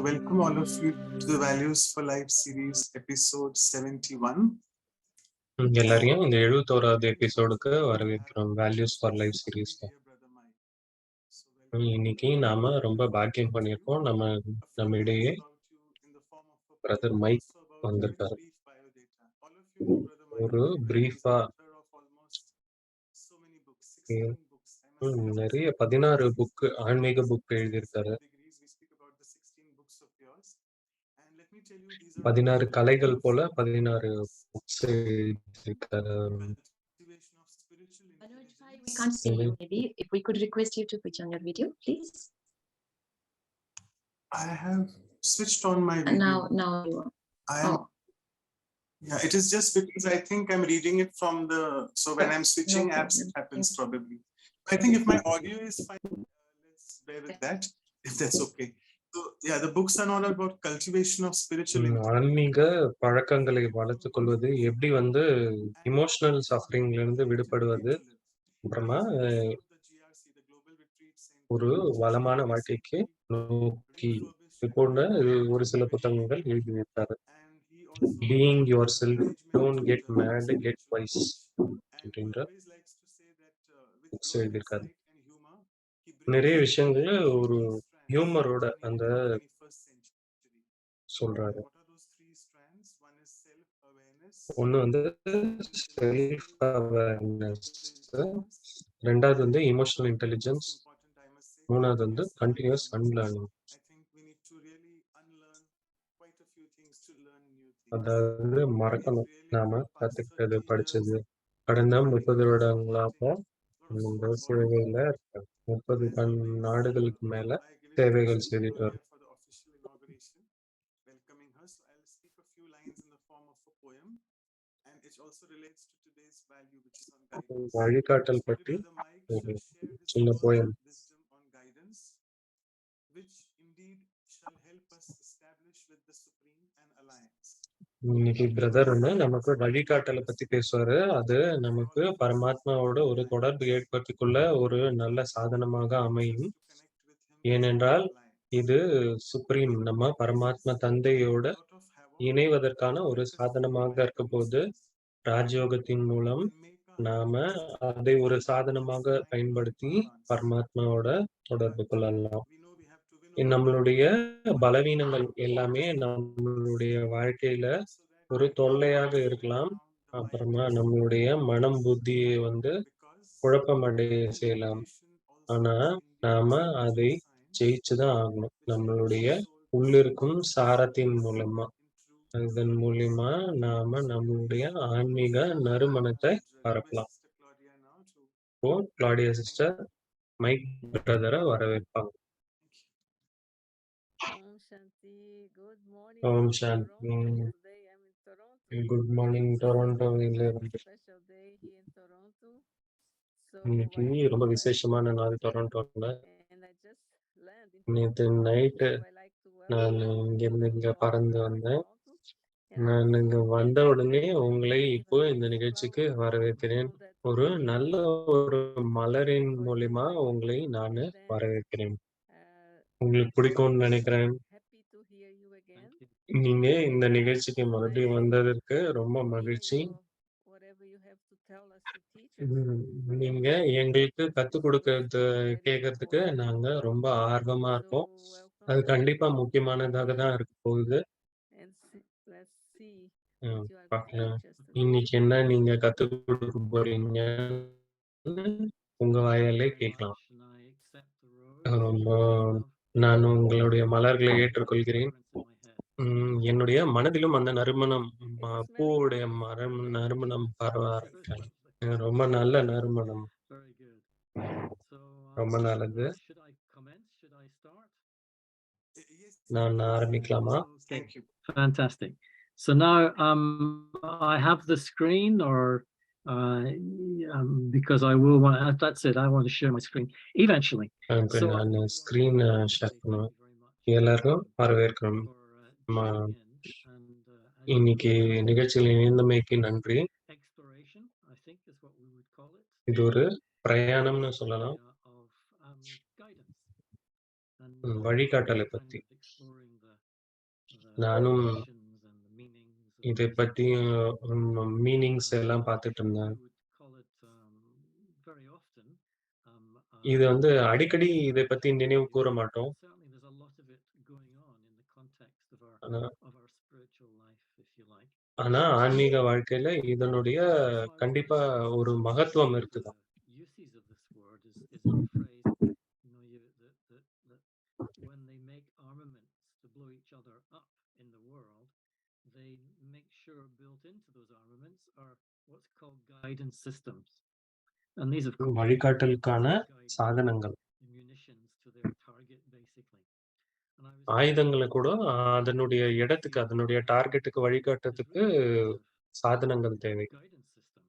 welcome all of you to the Values for Life series, episode 71. எல்லாரையும் இந்த 71வது எபிசோடுக்கு வரவேற்கிறோம். வேல்யூஸ் ஃபார் லைஃப் சீரீஸ்ல இன்னைக்கு நாம ரொம்ப பாக்கியம் பண்ணியிருக்கோம். நம்ம இடையே பிரதர் மைக் வந்திருக்காரு. ஒரு பிரீஃபா நிறைய 16 புக்கு ஆன்மீக புக் எழுதியிருக்காரு. 16 கலைகள் போல 16 புக்ஸ் எழுதியிருக்காரு. We can't see you. Maybe if we could request you to switch on your video, please. I have switched on my video. Now you are. Yeah, it is just because I think I'm reading it from the. So when I'm switching apps, it happens probably. I think if my audio is fine, let's bear with that. If that's okay. So yeah, the books are all about cultivation of spiritual. ஆன்மீக பழக்கங்களை வளர்த்துக் கொள்வது, எப்படி emotional சஃபரிங்ல இருந்து விடுபடுவது, அப்புறமா ஒரு வளமான வாழ்க்கைக்கு நோக்கி போன்ற ஒரு சில புத்தகங்கள் எழுதியிருக்காரு. Being yourself, don't get mad, get wise அப்படின்ற புக்ஸ் எழுதியிருக்காரு. நிறைய விஷயங்கள ஒரு ஹியூமரோட அந்த சொல்றாரு. ஒண்ணு செல்ஃப் அவேர்னஸ், ரெண்டாவது இமோஷனல் இன்டெலிஜென்ஸ், மூணாவது கண்டினியூஸ் அன்லேர்னிங். அதாவது மறக்கணும் நாம கத்துக்கிட்டது, படிச்சது. கடந்த 30 வருடங்களாக இந்த சேவையில 30 நாடுகளுக்கு மேல சேவைகள் செய்துட்டு வரும். வழிகாட்டல் பற்றி ஒரு சின்ன போயம். இன்னைக்கு பிரதர் நமக்கு வழிகாட்டலை பத்தி பேசுவாரு. அது நமக்கு பரமாத்மாவோட ஒரு தொடர்பு ஏற்படுத்திக்கொள்ள ஒரு நல்ல சாதனமாக அமையும். ஏனென்றால் இது சுப்ரீம், நம்ம பரமாத்மா தந்தையோட இணைவதற்கான ஒரு சாதனமாக இருக்க போது, ராஜயோகத்தின் மூலம் நாம அதை ஒரு சாதனமாக பயன்படுத்தி பரமாத்மாவோட தொடர்பு கொள்ளலாம். நம்மளுடைய பலவீனங்கள் எல்லாமே நம்மளுடைய வாழ்க்கையில ஒரு தொல்லையாக இருக்கலாம். அப்புறமா நம்மளுடைய மனம் புத்தியை குழப்பமடைய செய்யலாம். ஆனா நாம அதை ஜெயிச்சுதான் ஆகணும். நம்மளுடைய உள்ளிருக்கும் சாரத்தின் மூலமா, இதன் மூலியமா நாம நம்மளுடைய ஆன்மீக நறுமணத்தை பரப்பலாம். இப்போ கிளாடியா சிஸ்டர் மைக் பிரதரை வரவேற்பாங்க. Om Shanti. Good morning, Toronto. இன்னைக்கு ரொம்ப விசேஷமான நாள் டொரண்டோல. நேற்று நைட்டு நான் இங்க பறந்து வந்தேன். நான் இங்க வந்த உடனே உங்களை இப்போ இந்த நிகழ்ச்சிக்கு வரவேற்கிறேன். ஒரு நல்ல ஒரு மலரின் மூலியமா உங்களை நான் வரவேற்கிறேன். உங்களுக்கு பிடிக்கும்னு நினைக்கிறேன். நீங்க இந்த நிகழ்ச்சிக்கு மறுபடியும் வந்ததற்கு ரொம்ப மகிழ்ச்சி. நீங்க எங்களுக்கு கத்துக் கொடுக்கறது கேட்கறதுக்கு நாங்க ரொம்ப ஆர்வமா இருக்கோம். அது கண்டிப்பா முக்கியமானதாக தான் இருக்க போகுது. பார்க்கலாம் இன்னைக்கு என்ன நீங்க கத்துக் கொடுக்க போறீங்க, உங்க வாயாலே கேட்கலாம். நான் உங்களுடைய மலர்களை ஏற்றுக்கொள்கிறேன். என்னுடைய மனதிலும் அந்த நறுமணம், பூவுடைய நறுமணம் பரவ ஆரம்பிக்கலாம். ரொம்ப நல்ல நறுமணம். ரொம்ப நல்லது. நான் ஆரம்பிக்கலாமா? Fantastic. So now I have the screen, or because I will want. That's it. I want to share my screen eventually. So நான் ஸ்கிரீன் ஷேர் பண்ணுவேன். எல்லாருக்கும் வரவேற்கிறோம். இன்னைக்கு நிகழ்ச்சியில் இணைந்தமைக்கு நன்றி. இது ஒரு பிரயாணம்னு சொல்லலாம். வழிகாட்டலை பத்தி நானும் definitions and the meanings of இதை these பத்தி terms. மீனிங்ஸ் எல்லாம் பார்த்துட்டு இருந்தேன். We would call it very often. இது வந்து அடிக்கடி It's இதை பத்தி நினைவு கூற மாட்டோம். but certainly there's a lot of it going on in the context of ஆனா our spiritual life, if you like. ஆனா ஆன்மீக வாழ்க்கையில இதனுடைய So I கண்டிப்பா wondered, ஒரு some மகத்துவம் of இருக்குதான். the uses of this word is in the phrase, that when they make armaments to blow each other up in the world, they make sure built into those armaments are what's called guidance systems. And these, of course, வழிகாட்டலுக்கான guide சாதனங்கள், the munitions to their target, basically. And I was ஆயுதங்களை கூட அதனுடைய இடத்துக்கு, அதனுடைய டார்கெட்டுக்கு there's வழிகாட்டுறதுக்கு really a lot of சாதனங்கள் தேவை. guidance system.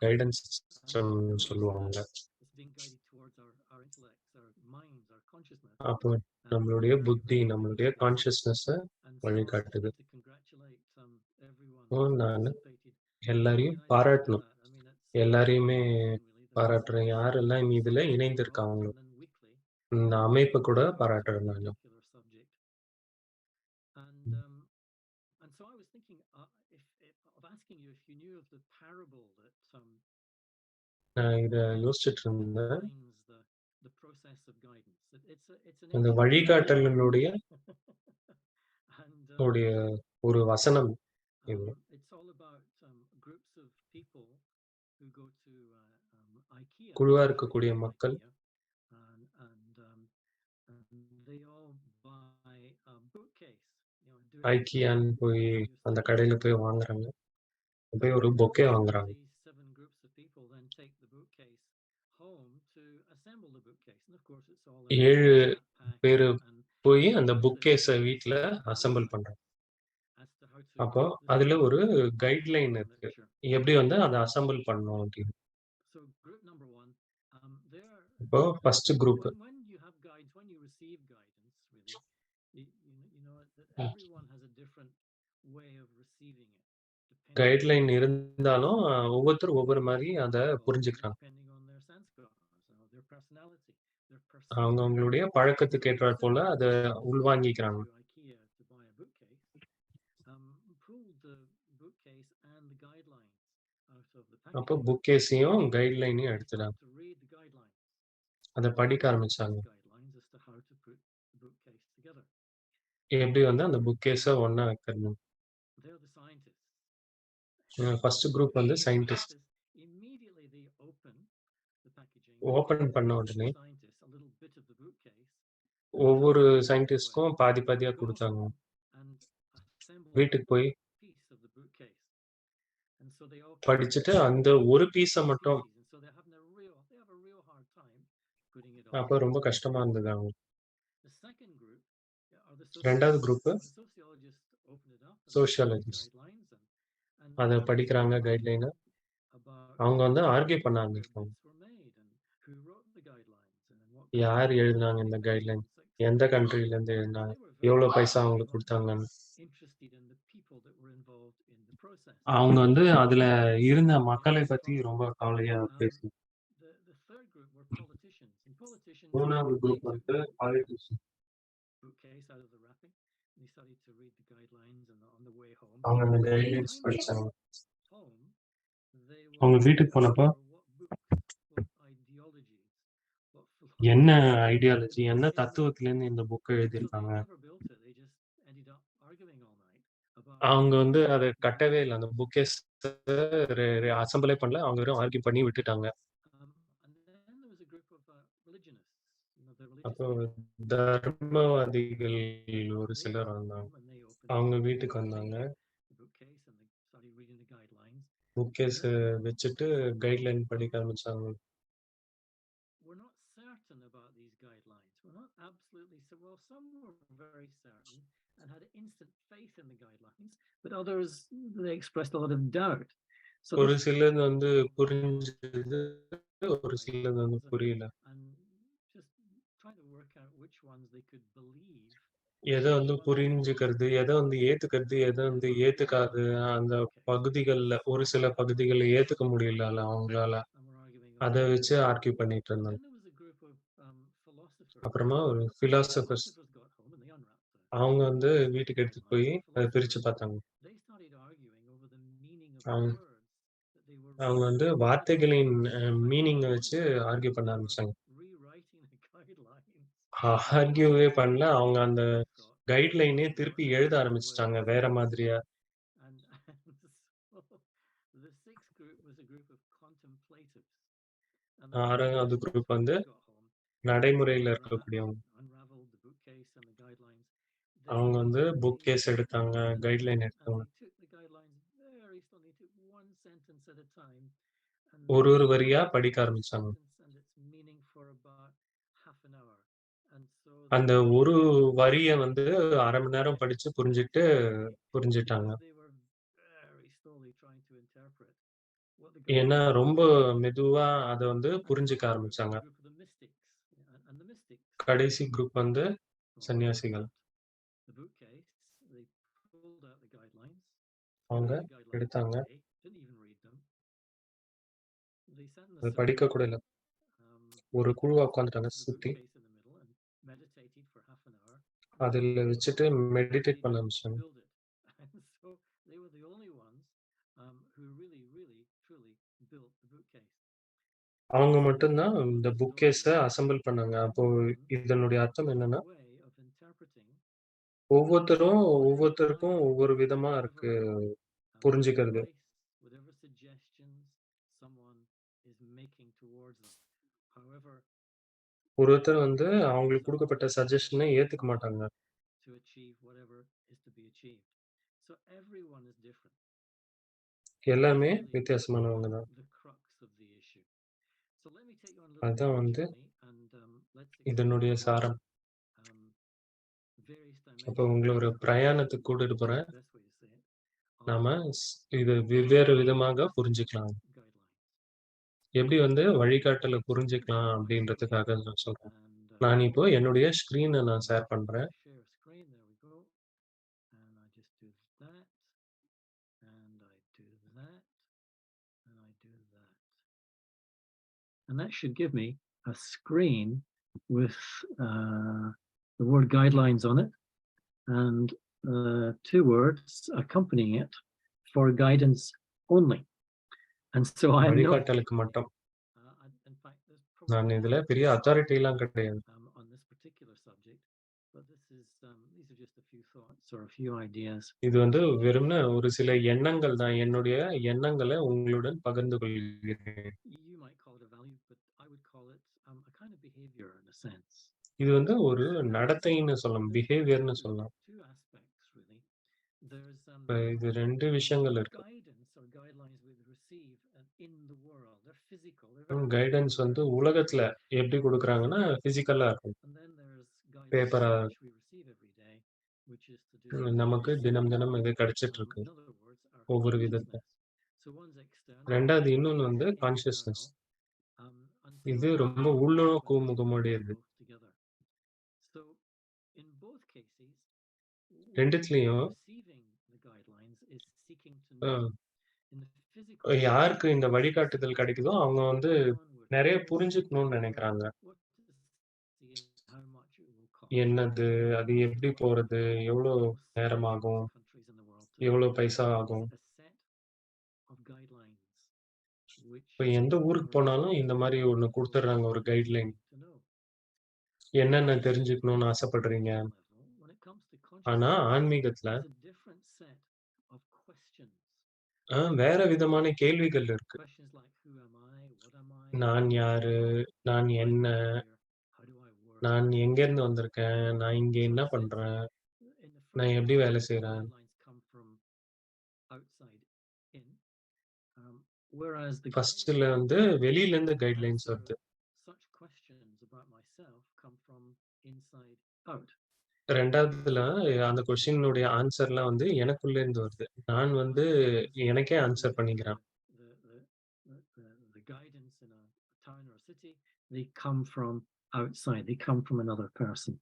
Guidance And system of course, சொல்லுவாங்க. it's being guided towards our intellects, our minds, our consciousness. அப்போ And நம்மளுடைய very, புத்தி, very நம்மளுடைய beneficial. Consciousness And so I was வழிகாட்டுது. keen to congratulate everyone ஓ, who's நான் participated. எல்லாரையும் Can I say பாராட்டணும். that? I mean, it's எல்லாரையுமே amazing, really. There's பாராட்டுறேன். யாரெல்லாம் இதுல so இணைந்திருக்காங்களோ often and weekly இந்த அமைப்பை கூட about பாராட்டுறேன் a நான். particular subject. And so I was thinking of asking you if you knew of the parable that நான் இத யோசிச்சுட்டு இருந்தேன். defines the process of guidance. It's an அந்த interesting வழிகாட்டலினுடைய and உடைய ஒரு வசனம் இது. it's all about groups of people who go to IKEA. குழுவா இருக்கக்கூடிய மக்கள் And they all buy a bookcase. ஐக்கியான்னு போய் அந்த கடையில போய் வாங்குறாங்க. போய் ஒரு பொக்கே வாங்குறாங்க. These 7 groups of people then take the bookcase home to assemble the bookcase. And of course it's all in 7 pack பேரு and போய் அந்த புக்கேஸை வீட்ல அசெம்பிள் பண்றாங்க. as to how to அப்போ அதுல ஒரு கைட்லைன் இருக்கு, எப்படி வந்து அதை அசெம்பிள் பண்ணணும் அப்படின்னு. So group number 1, இப்போ first group, when you have guides, when you receive guidance, really, you know that everyone has a different way of receiving it. Guideline இருந்தாலும் ஒவ்வொருத்தரும் ஒவ்வொரு மாதிரி அதை புரிஞ்சுக்கிறாங்க. Depending on their sense scores, their personality, their அவங்க அவங்களுடைய பழக்கத்துக்கு ஏற்றாற் போல அதை உள்வாங்கிக்கிறாங்க. IKEA to buy a bookcase, pulled the bookcase and the guidelines out of the அப்போ packaging. புக்கேஸையும் கைட்லைனையும் எடுத்துட்டாங்க. To read the guidelines. அதை படிக்க ஆரம்பிச்சாங்க. Guidelines as to how to put the bookcase together. எப்படி வந்து அந்த புக்கேஸை ஒண்ணா வைக்கணும். They're the scientists. First group வந்து scientist. Immediately they open the packaging. Open பண்ண உடனே Scientists a little bit of the bookcase. ஒவ்வொரு சயின்டிஸ்ட்க்கும் பாதி பாதியா கொடுத்தாங்க. வீட்டுக்கு போய் படிச்சுட்டு அந்த ஒரு பீஸை மட்டும், அப்போ ரொம்ப கஷ்டமா இருந்தது அவங்க. ரெண்டாவது குரூப் சோசியாலஜிஸ்ட், அதை படிக்கிறாங்க கைட்லைனை. அவங்க வந்து ஆர்கியூ பண்ண ஆரம்பிப்பாங்க, யார் எழுதினாங்க இந்த கைட்லைன், எந்த கண்ட்ரில இருந்து எழுதினாங்க, எவ்வளவு பைசா அவங்களுக்கு கொடுத்தாங்கன்னு. அவங்க வந்து அதுல இருந்த மக்களை பத்தி ரொம்ப கவலையா பேசி. மூணாவது குரூப் வந்து பாலிட்டிஷியன். அவங்க அந்த கைட்லைன்ஸ் படிச்சாங்க. அவங்க வீட்டுக்கு போனப்போ என்ன ஐடியாலஜி, என்ன தத்துவத்திலேருந்து இந்த புக்கை எழுதியிருக்காங்க, அவங்க வந்து அதை கட்டவே இல்லை. அந்த புக்கேஸ் அசம்பிளே பண்ணல, அவங்க வெறும் ஆர்கியூ பண்ணி விட்டுட்டாங்க. அப்போ தர்மவாதிகள் ஒரு சிலர் வந்தாங்க. அவங்க வீட்டுக்கு வந்தாங்க, புக்கேஸ் வச்சுட்டு கைட்லைன் படிக்க ஆரம்பிச்சாங்க. We're not certain about these guidelines. We're not absolutely certain. Well, some were very certain and had instant faith in the guidelines, but others, they expressed a lot of doubt. ஒரு சிலது வந்து புரிஞ்சது, ஒரு சிலது வந்து புரியல. எதை வந்து புரிஞ்சுக்கிறது, எதை வந்து ஏத்துக்கிறது, எதை வந்து ஏத்துக்காது, அந்த பகுதிகள்ல ஒரு சில பகுதிகளை ஏத்துக்க முடியல அவங்களால. அதை வச்சு ஆர்கியூ பண்ணிட்டு இருந்தாங்க. அப்புறமா ஒரு பிலாசபர்ஸ் அவங்க வந்து வீட்டுக்கு எடுத்துட்டு போய் அத பிரிச்சு பார்த்தாங்க. They started arguing over the meaning of அவங்க the words that they were அவங்க வந்து rewriting. வார்த்தைகளின் மீனிங்க வச்சு ஆர்கியூ பண்ண ஆரம்பிச்சாங்க. Rewriting the guidelines. ஆர்கியூவே பண்ணல. அவங்க அந்த Got கைட்லைனே they திருப்பி were எழுத adding ஆரம்பிச்சுட்டாங்க words. வேற மாதிரியா. And so the sixth group was a group of contemplatives. And they 6வது just, குரூப் when வந்து they got home, நடைமுறையில இருக்கக்கூடியவங்க. unraveled the bookcase and the guidelines. They அவங்க வந்து புக் கேஸ் they எடுத்தாங்க, கைட்லைன் and எடுத்தாங்க. they took the guidelines very slowly. They took one sentence at a time and ஒரு they வரியா studied படிக்க that ஆரம்பிச்சாங்க. sentence and its meaning for about half an hour. And so அந்த they ஒரு வரிய வந்து 1/2 மணி நேரம் படிச்சு புரிஞ்சுட்டாங்க. they were very slowly trying to interpret what the ஏன்னா guidelines ரொம்ப were. மெதுவா அத வந்து And the புரிஞ்சுக்க last group was ஆரம்பிச்சாங்க. the group of the mystics. And the mystics கடைசி குரூப் வந்து well, they சன்னியாசிகள். got the bookcase, they pulled out the guidelines, அவங்க threw the guidelines எடுத்தாங்க. away, didn't even read them. They sat in the அது circle, படிக்க கூட இல்ல. ஒரு குழுவா உட்கார்ந்துட்டாங்க the சுத்தி. bookcase in the middle and meditated for half an hour. அதுல வச்சுட்டு மெடிடேட் பண்ண To ஆரம்பிச்சாங்க. build it. And so they were the only ones who really, truly built the bookcase. அவங்க மட்டும் தான் இந்த புக் கேஸ அசெம்பிள் பண்ணாங்க. அப்போ இதனுடைய அர்த்தம் என்னன்னா, Way of interpreting ஒவ்வொருத்தருக்கும் ஒவ்வொரு விதமா இருக்கு புரிஞ்சுக்கிறது. whatever suggestions someone is making towards them. However, ஒருத்தர் வந்து அவங்களுக்கு குடுக்கப்பட்ட சஜஷனை ஏத்துக்க மாட்டாங்க. to achieve whatever is to be achieved. So everyone is different. எல்லாமே வித்தியாசமானவங்க தான். The crux of the issue. So let me take you on a little அதான் வந்து journey and let's இதனுடைய சாரம். various அப்ப உங்கள ஒரு பிரயாணத்துக்கு கூட்டிட்டு போறேன். best way to say it. நாம இது வெவ்வேறு விதமாக புரிஞ்சுக்கலாம். எப்படி வந்து வழிகாட்டல புரிஞ்சுக்கலாம் அப்படின்றதுக்காக நான் சொல்றேன். நான் இப்போ என்னுடைய ஸ்கிரீன நான் ஷேர் பண்றேன். Share screen, there we go. And I just do that. And I do that. And I do that. And that should give me a screen with the word guidelines on it and 2 words accompanying it for guidance only. And so I know வழிகாட்டலுக்கு மட்டும். in fact நான் இதுல பெரிய authority எல்லாம் கிடையாது. on this particular subject, but these are just a few thoughts or a few ideas. இது வந்து வெறுமனே ஒரு சில எண்ணங்கள் தான். என்னுடைய எண்ணங்களை உங்களுடன் பகிர்ந்து கொள்கிறேன். You might call it a value, but I would call it a kind of behavior in a sense. இது வந்து ஒரு நடத்தைன்னு சொல்லலாம். பிஹேவியர்னு சொல்லலாம். 2 aspects really. There's இது 2 விஷயங்கள் இருக்கு. guidance or guidelines we receive in the world. They're physical. Guidance வந்து உலகத்துல எப்படி கொடுக்குறாங்கன்னா பிசிக்கலா இருக்கும். And then there's guidance பேப்பரா which we receive every day, which is to do நமக்கு தினம் இது கிடைச்சிட்டு இருக்கு. in other words, our ஒவ்வொரு விதத்துல. so one's external. ரெண்டாவது இன்னொன்னு வந்து கான்ஷியஸ்னஸ். இது ரொம்ப உள்நோக்கு முகமுடையது. So in both cases, ரெண்டுத்துலயும் receiving the guidelines is seeking to know in the physical யாருக்கு இந்த வழிகாட்டுதல் கிடைக்குதோ அவங்க வந்து நிறைய புரிஞ்சுக்கணும்னு நினைக்கிறாங்க. என்னது, அது எப்படி போறது, எவ்வளவு நேரம் ஆகும், எவ்வளவு பைசா ஆகும். இப்ப எந்த ஊருக்கு போனாலும் இந்த மாதிரி ஒண்ணு கொடுத்துடுறாங்க, ஒரு கைட்லைன். என்னென்ன தெரிஞ்சுக்கணும்னு ஆசைப்படுறீங்க. ஆனா ஆன்மீகத்துல வேற விதமான கேள்விகள் இருக்கு. நான் யாரு, நான் என்ன, நான் எங்க இருந்து வந்திருக்கேன், நான் இங்க என்ன பண்றேன், நான் எப்படி வேலை செய்யறேன். ஃபர்ஸ்ட்ல வந்து வெளியில இருந்து கைட்லைன்ஸ் வருது. ரெண்டாவதுல அந்த கொஸ்டினுடைய ஆன்சர்லாம் வந்து எனக்குள்ள இருந்து வருது. நான் வந்து எனக்கே ஆன்சர் பண்ணிக்கிறேன். The guidance in a town or a city, they come from outside, they come from another person.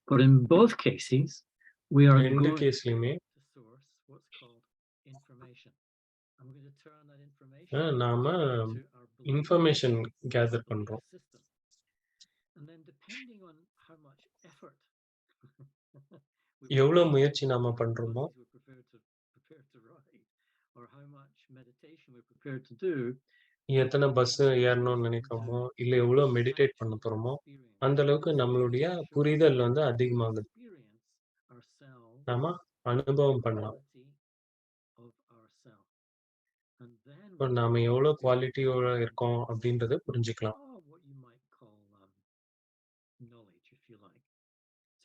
But in both cases, we are going to source what's called information. I'm going to turn that information நாம information gather பண்றோம். And then depending on how much effort We were எவ்வளோ prepared முயற்சி to நாம write, பண்றோமோ, how easy we're prepared to write, or how much meditation we're prepared to do, எத்தன the bus more it ஏறணும்னு goes நினைக்கிறோமோ, into இல்ல எவ்வளோ meditate பண்ண actual போறோமோ, experience. அந்த அளவுக்கு So this நம்மளுடைய just shows புரிதல் how வந்து we அதிகமாகுது. experience ourselves, நாம the அனுபவம் பண்ணலாம். quality of ourself. And then இப்போ we நாம can எவ்வளோ begin to குவாலிட்டியோட tap இருக்கோம் into அப்படின்றத புரிஞ்சுக்கலாம். what you might call knowledge, if you like.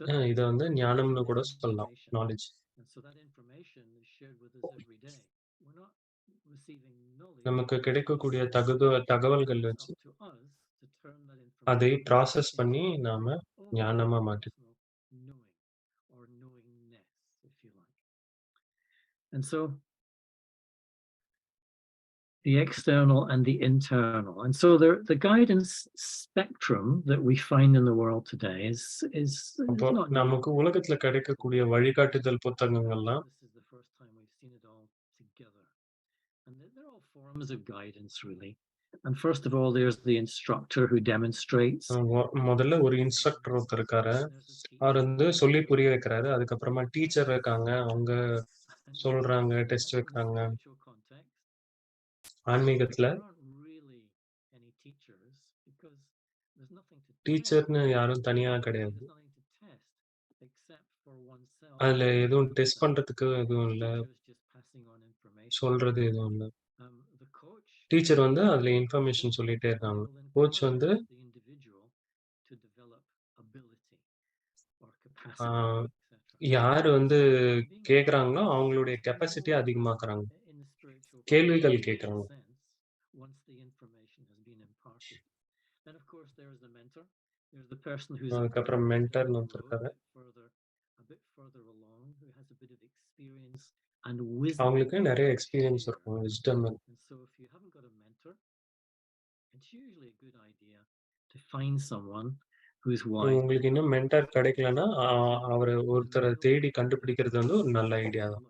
So that இத வந்து knowledge ஞானம்னு is கூட சொல்லலாம். information. Knowledge. And so that information is shared with us every day. We're not receiving knowledge. நமக்கு It's கிடைக்கக்கூடிய information. தகவல்கள் It's வச்சு up to us to turn that அதை information ப்ராசஸ் பண்ணி into நாம own ஞானமா மாற்றி personal knowing or knowingness, if you like. And so the external and the internal. And so the guidance spectrum that we find in the world today is அப்போ not new. நமக்கு உலகத்துல கிடைக்கக்கூடிய வழிகாட்டுதல் புத்தகங்கள்லாம் This is the first time we've seen it all together. And they're all forms of guidance, really. And first of all, there's the instructor who demonstrates. முதல்ல ஒரு instructor ஒருத்தர் இருக்காரு. அவர் வந்து சொல்லி புரிய வைக்கிறாரு. அதுக்கப்புறமா டீச்சர் இருக்காங்க. அவங்க சொல்றாங்க, டெஸ்ட் வைக்கிறாங்க. ஆன்மீகத்துல டீச்சர்னு யாரும் தனியா கிடையாது. அதுல எதுவும் டெஸ்ட் பண்றதுக்கு எதுவும் இல்ல. சொல்றது எதுவும் இல்ல. டீச்சர் வந்து அதுல இன்ஃபர்மேஷன் சொல்லிட்டே இருக்காங்க. கோச் வந்து யாரு வந்து கேக்குறாங்களோ அவங்களுடைய கெப்பாசிட்டிய அதிகமாக்குறாங்க. கேள்விகள் கேக்குறாங்க. அதுக்கப்புறம் மென்டர்னு ஒருத்தர் இருக்காரு. அவங்களுக்கு நிறைய எக்ஸ்பீரியன்ஸ் இருக்கும், விஸ்டம். உங்களுக்கு இன்னும் மென்டர் கிடைக்கலன்னா அவரை ஒருத்தரை தேடி கண்டுபிடிக்கிறது வந்து ஒரு நல்ல ஐடியா தான்.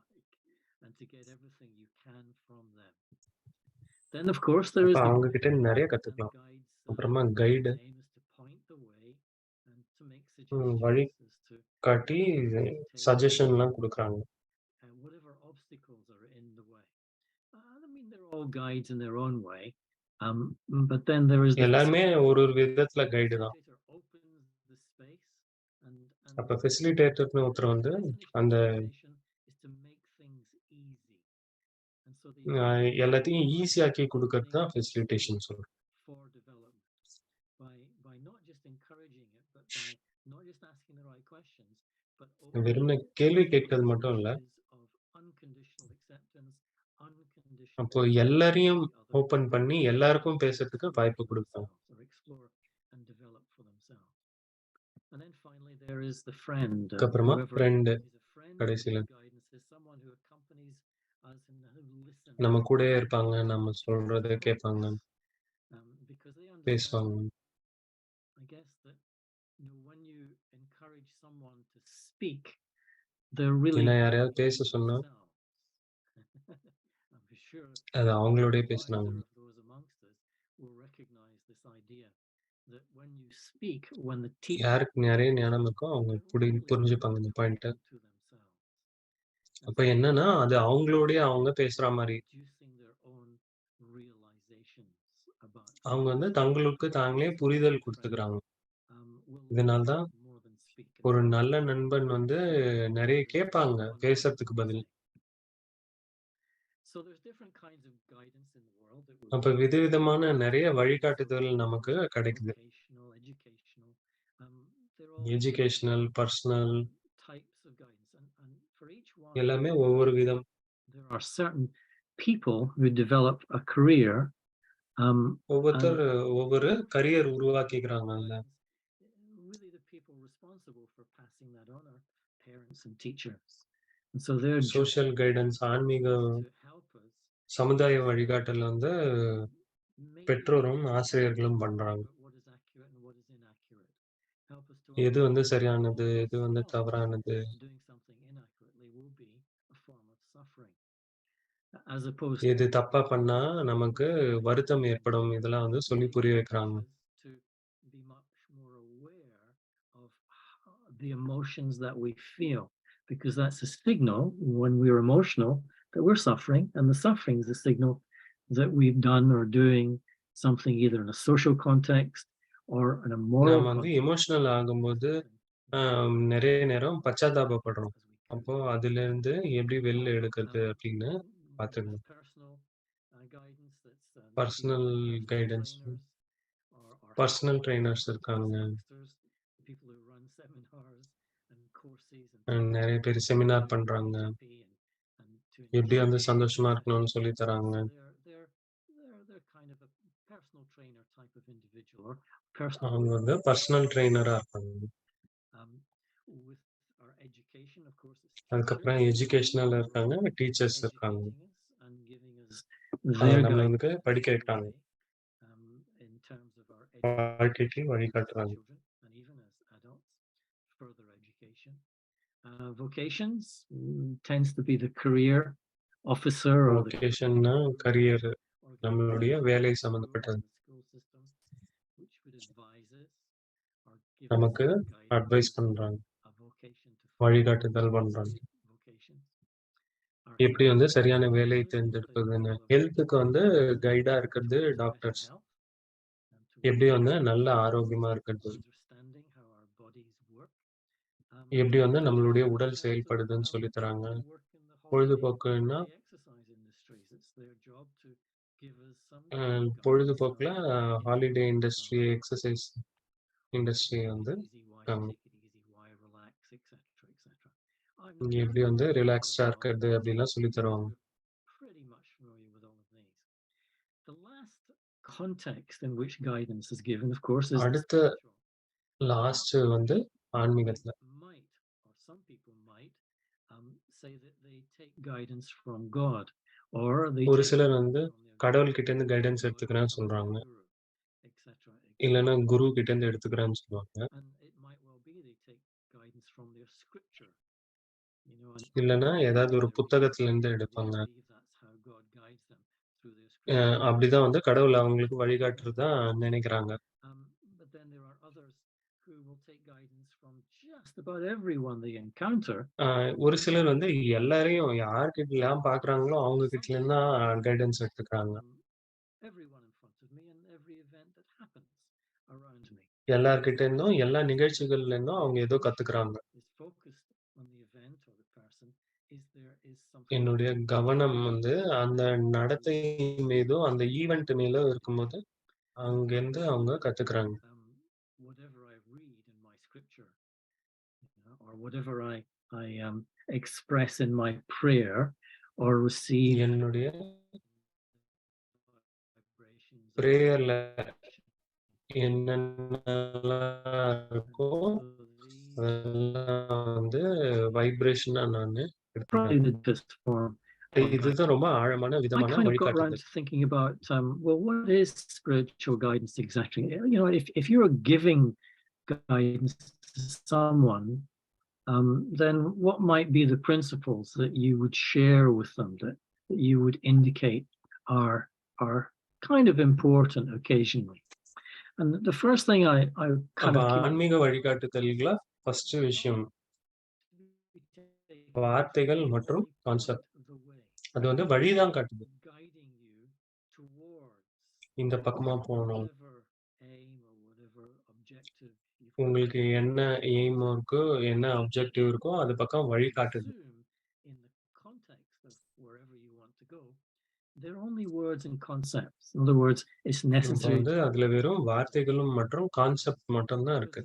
அவங்க கிட்ட நிறைய கத்துக்கலாம். அப்புறமா கைடு வழி காட்டி சஜஷன்லாம் கொடுக்குறாங்க. எல்லாருமே ஒரு விதத்துல கைடு தான். அப்ப ஃபெசிலிட்டேட்டர்னு ஒருத்தர் வந்து அந்த எல்லாத்தையும் ஈஸியாக்கி கொடுக்கறது தான் ஃபெசிலிட்டேஷன் சொல்றோம். வெறும் கேள்வி கேட்கறது மட்டும் இல்ல, அப்போ எல்லாரையும் ஓபன் பண்ணி எல்லாருக்கும் பேசுறதுக்கு வாய்ப்பு கொடுப்பாங்க. அப்புறமா ஃப்ரெண்ட் கடைசியில நம்ம கூடயே இருப்பாங்க, நம்ம சொல்றதை கேட்பாங்க, பேசுவாங்க. ஏன்னா யாரையாவது பேச சொன்னா அது அவங்களோடய பேசுனாங்க. யாருக்கு நிறைய ஞானம் இருக்கோ அவங்க புரிஞ்சுப்பாங்க இந்த பாயிண்ட. அப்ப என்னன்னா அது அவங்களோடய அவங்க பேசுற மாதிரி. அவங்க வந்து தங்களுக்கு தாங்களே புரிதல் கொடுத்துக்கிறாங்க. இதனால்தான் ஒரு நல்ல நண்பன் வந்து நிறைய கேட்பாங்க பேசுறதுக்கு பதில். அப்ப விதவிதமான நிறைய வழிகாட்டுதல் நமக்கு கிடைக்குது. எஜுகேஷனல், பர்சனல் எல்லாமே ஒவ்வொரு விதம். There are certain people who develop a career. ஒவ்வொருத்தர் ஒவ்வொரு career உருவாக்கிக்கிறாங்கல்ல. Really the people responsible for passing that on are parents and teachers. And so their social guidance, ஆன்மீக சமுதாய வழிகாட்டல் வந்து பெற்றோரும் ஆசிரியர்களும் பண்றாங்க. எது வந்து சரியானது, எது வந்து தவறானது, எது தப்பா பண்ணா நமக்கு வருத்தம் ஏற்படும், இதெல்லாம் வந்து சொல்லி புரிய வைக்கிறாங்க. the emotions that we feel, because that's a signal when we're emotional that we're suffering, and the suffering is a signal that we've done or doing something either in a social context or in a moral நாம வந்து context. Emotional ஆகும்போது நிறைய நேரம் பச்சாத்தாபப்படுறோம். அப்போ அதிலிருந்து எப்படி வெளில எடுக்கிறது அப்படின்னு பார்த்துக்கணும். பர்சனல் கைடன்ஸ், பர்சனல் ட்ரெய்னர்ஸ் இருக்காங்க. நிறைய பேர் செமினார் பண்றாங்க. எப்படி வந்து சந்தோஷமா இருக்கணும்னு சொல்லி தராங்க. அவங்க வந்து பர்சனல் ட்ரெய்னரா இருக்காங்க. அதுக்கப்புறம் எஜுகேஷனல் இருக்காங்க, டீச்சர்ஸ் இருக்காங்க. நம்மளுக்கு படிக்க வைக்கிறாங்க, வாழ்க்கைக்கு வழிகாட்டுறாங்க. Vocations tends to be the career officer or vocationனா கரியர், நம்மளுடைய வேலை சம்பந்தப்பட்டது. நமக்கு அட்வைஸ் பண்றாங்க, வழிகாட்டுதல் பண்றாங்க, எப்படி வந்து சரியான வேலையை தேர்ந்தெடுப்பதுன்னு. ஹெல்த்துக்கு வந்து கைடா இருக்கிறது டாக்டர்ஸ், எப்படி வந்து நல்ல ஆரோக்கியமா இருக்கிறது, எப்படி வந்து நம்மளுடைய உடல் செயல்படுதுன்னு சொல்லி தராங்க. பொழுதுபோக்குன்னா பொழுதுபோக்குல ஹாலிடே இண்டஸ்ட்ரி, எக்ஸசைஸ் இண்டஸ்ட்ரி வந்து இங்க எப்படி வந்து ரிலாக்ஸ்டா இருக்கிறது அப்படிலாம் சொல்லி தருவாங்க. அடுத்த லாஸ்ட் வந்து ஆன்மீகத்துல ஒரு சிலர் வந்து கடவுள்கிட்ட இருந்து கைடன்ஸ் எடுத்துக்கிறேன்னு சொல்றாங்க, இல்லைன்னா குரு கிட்ட இருந்து எடுத்துக்கிறேன்னு சொல்லுவாங்க, இல்லைன்னா ஏதாவது ஒரு புத்தகத்துல இருந்து எடுப்பாங்க. அப்படிதான் வந்து கடவுள் அவங்களுக்கு வழிகாட்டுறதா நினைக்கிறாங்க. ஒரு சிலர் வந்து எல்லாரையும் யார்கிட்ட எல்லாம் பாக்குறாங்களோ அவங்க கிட்ட இருந்து தான் கைடன்ஸ் எடுத்துக்கிறாங்க. எல்லார்கிட்ட இருந்தும் எல்லா நிகழ்ச்சிகள்ல இருந்தும் அவங்க ஏதோ கத்துக்கிறாங்க. என்னுடைய கவனம் வந்து அந்த நடத்தை மீதும் அந்த ஈவென்ட் மேலும் இருக்கும்போது அங்கிருந்து அவங்க கத்துக்கிறாங்க. Or whatever I express in my prayer or receive என்னுடைய பிரேயர்ல என்னென்னலாம் இருக்கோ அதெல்லாம் வந்து வைப்ரேஷனா நான் எடுத்துக்கிறேன். இதுதான் ரொம்ப ஆழமான விதமான வழிகாட்டுதல். Thinking about well, what is spiritual guidance exactly? You know, if you're giving guidance to someone, then what might be the principles that you would share with them that you would indicate are kind of important occasionally? And the first thing I kind of ஆன்மீக வழிகாட்டுதல்கள first விஷயம் வார்த்தைகள் மற்றும் concept. அது வந்து வழிதான் காட்டுது, இந்த பக்கமா போகணும், உங்களுக்கு என்ன எய்ம் இருக்கோ என்ன ஆப்ஜெக்டிவ் இருக்கோ அது பக்கம் வழி காட்டுது. They're only words and concepts. In other words, it's necessary. வந்து அதுல வெறும் வார்த்தைகளும் மற்றும் கான்செப்ட் மட்டும் தான் இருக்கு.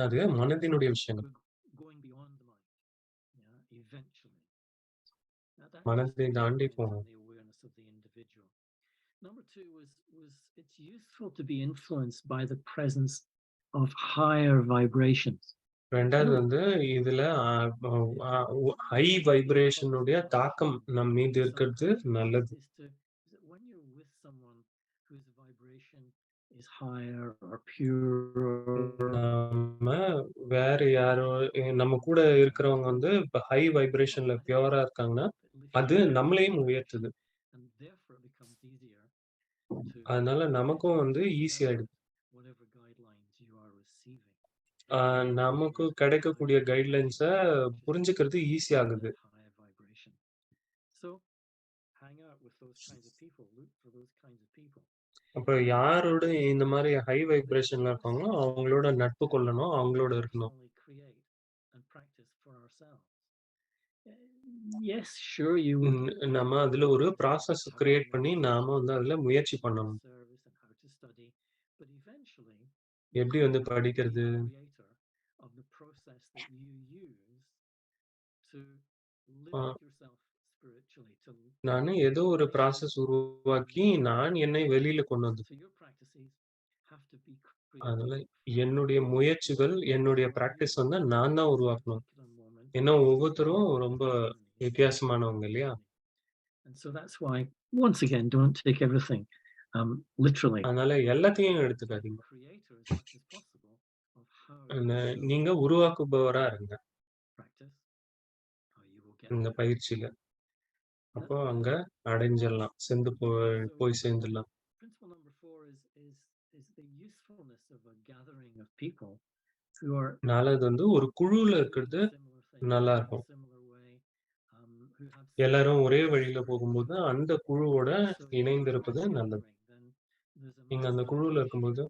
அது மனதினுடைய விஷயங்கள், மனதை தாண்டி போகும். Number two was it's useful to be influenced by the presence of higher vibrations. ரெண்டாவது வந்து இதுல ஹை வைப்ரேஷனுடைய தாக்கம் நம் மீது இருக்கிறது நல்லது. When you're with someone whose vibration is higher or pure, நம்ம வேற யாரோ நம்ம கூட இருக்கிறவங்க வந்து ஹை வைப்ரேஷன்ல பியூரா இருக்காங்கன்னா அது நம்மளையும் உயர்த்துது. அதனால நமக்கும் வந்து ஈஸி ஆயிடுது. whatever guidelines you are receiving. நமக்கு கிடைக்கக்கூடிய கைட்லைன்ஸ புரிஞ்சுக்கிறது ஈஸி ஆகுது. Higher vibration. So hang out with those kinds of people. Look for those kinds of people. அப்ப யாரோட இந்த மாரி ஹை வைப்ரேஷன்ல இருக்காங்களோ, அவங்களோட நட்பு கொள்ளணும். அவங்களோட இருக்கணும். Personally create and practice for ourselves. Yes, sure you would நம்ம அதுல ஒரு ப்ராசஸ் கிரியேட் பண்ணி நாம வந்து அதுல முயற்சி பண்ணணும். service and how to study, but eventually எப்படி வந்து படிக்கிறது? creator of the process that you use to ah. lift yourself spiritually, to நானு ஏதோ ஒரு ப்ராசஸ் உருவாக்கி, நான் என்னை வெளியில கொண்டு வந்து so your practices have to be அதனால created என்னுடைய முயற்சிகள், என்னுடைய பிராக்டிஸ் வந்து நான் தான் உருவாக்கணும். particular moment ஏன்னா ஒவ்வொருத்தரும் ரொம்ப journey. வித்தியாசமானவங்க இல்லையா? And so that's why, once again, don't take everything literally. அதனால எல்லாத்தையும் எடுத்துக்காதீங்க. Creator as much as possible of how நீங்க உருவாக்குபவரா இருங்க. practice, how you will get இந்த there. பயிற்சியில. அப்போ அங்க அடைஞ்சிடலாம். போய் சேர்ந்துடலாம். Principle number 4 is the usefulness of a gathering of people who are நாலாவது வந்து ஒரு குழுல இருக்கிறது நல்லா இருக்கும். எல்லாரும் ஒரே வழியில போகும்போது அந்த குழுவோட இணைந்திருப்பது நல்லது. நீங்க அந்த குழுவுல இருக்கும்போது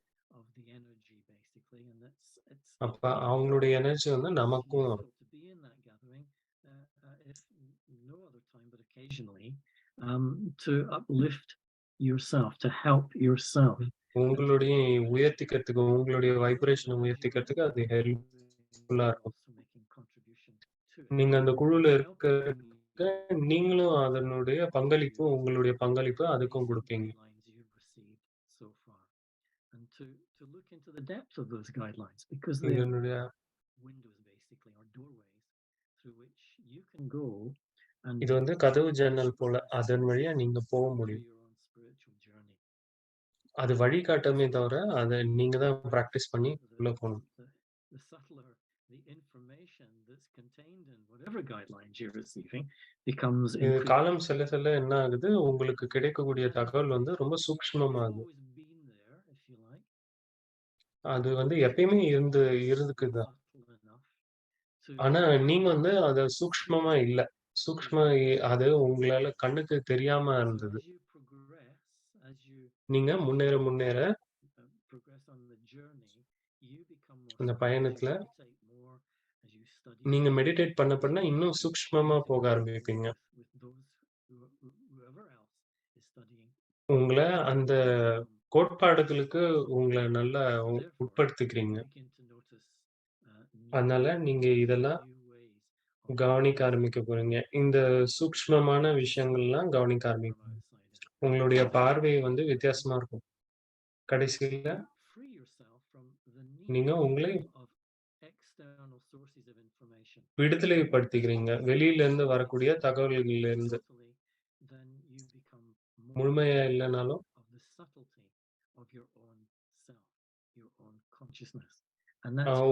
அப்ப அவங்களுடைய எனர்ஜி வந்து நமக்கும் வரும். no other time but occasionally to uplift yourself, to help yourself. உங்களுடைய உயர்த்திக்கிறதுக்கு, உங்களுடைய வைப்ரேஷனை உயர்த்திக்கிறதுக்கு அது ஹெல்ப்ஃபுல்லா இருக்கும். நீங்க அந்த குழுல இருக்க நீங்களும் அதனுடைய பங்களிப்பு, உங்களுடைய பங்களிப்பு அதுக்கும் கொடுப்பீங்க. And to look into the depth of those guidelines, because they are windows basically, or doorways through which you can go and இது வந்து கதவு ஜன்னல் போல அதன் வழியா நீங்க போக முடியும். your own spiritual journey. அது வழிகாட்டுமே தவிர அதை நீங்க தான் பிராக்டிஸ் பண்ணி உள்ள போகணும். The subtler the information that's contained in whatever guidelines you're receiving becomes காலம் செல்ல செல்ல என்ன ஆகுது, உங்களுக்கு கிடைக்கக்கூடிய தகவல் வந்து ரொம்ப சூக்ஷ்மமாகுது. அது வந்து எப்பயுமே இருக்குதுதான். ஆனா நீங்க வந்து அத சூக்ஷ்மமா இல்ல. அது உங்களால கண்ணுக்கு தெரியாம இருந்தது. நீங்க முன்னேற அந்த பயணத்துல நீங்க மெடிடேட் பண்ண இன்னும் சூக்ஷ்மமா போக ஆரம்பிப்பீங்க. உங்கள அந்த கோட்பாடுகளுக்கு உங்கள நல்லா உட்படுத்திக்கிறீங்க. அதனால நீங்க இதெல்லாம் கவனிக்க ஆரம்பிக்க போறீங்க. இந்த சூக்ஷ்மமான விஷயங்கள்லாம் கவனிக்க ஆரம்பிப்பீங்க. உங்களுடைய பார்வை வந்து வித்தியாசமா இருக்கும். கடைசியில நீங்க உங்களை விடுதலைப்படுத்திக்கிறீங்க. வெளியில இருந்து வரக்கூடிய தகவல்கள்ல இருந்து. முழுமையா இல்லைனாலும்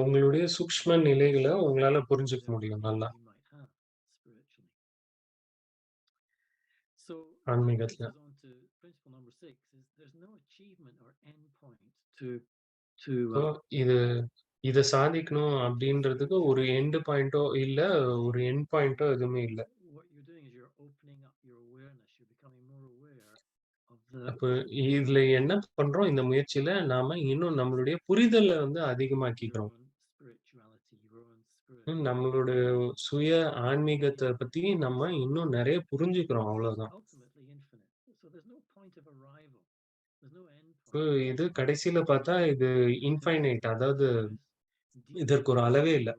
உங்களுடைய சூக்ஷ்ம நிலைகளை உங்களால புரிஞ்சுக்க முடியும் நல்லா. ஆன்மீகத்துல. இத சாதிக்கணும் அப்படின்றதுக்கு ஒரு எண்ட் பாயிண்டோ இல்ல, ஒரு எண்ட் பாயிண்டோ எதுவுமே இல்ல. அப்ப இதுல என்ன பண்றோம், இந்த முயற்சியில நாம இன்னும் நம்மளுடைய புரிதலை வந்து அதிகமாக்கிக்கிறோம். நம்மளோட சுய ஆன்மீகத்தை பத்தி நம்ம இன்னும் நிறைய புரிஞ்சுக்கிறோம், அவ்வளவுதான். இது கடைசியில பார்த்தா இது இன்ஃபைனைட், அதாவது இதற்கு ஒரு அளவே இல்ல.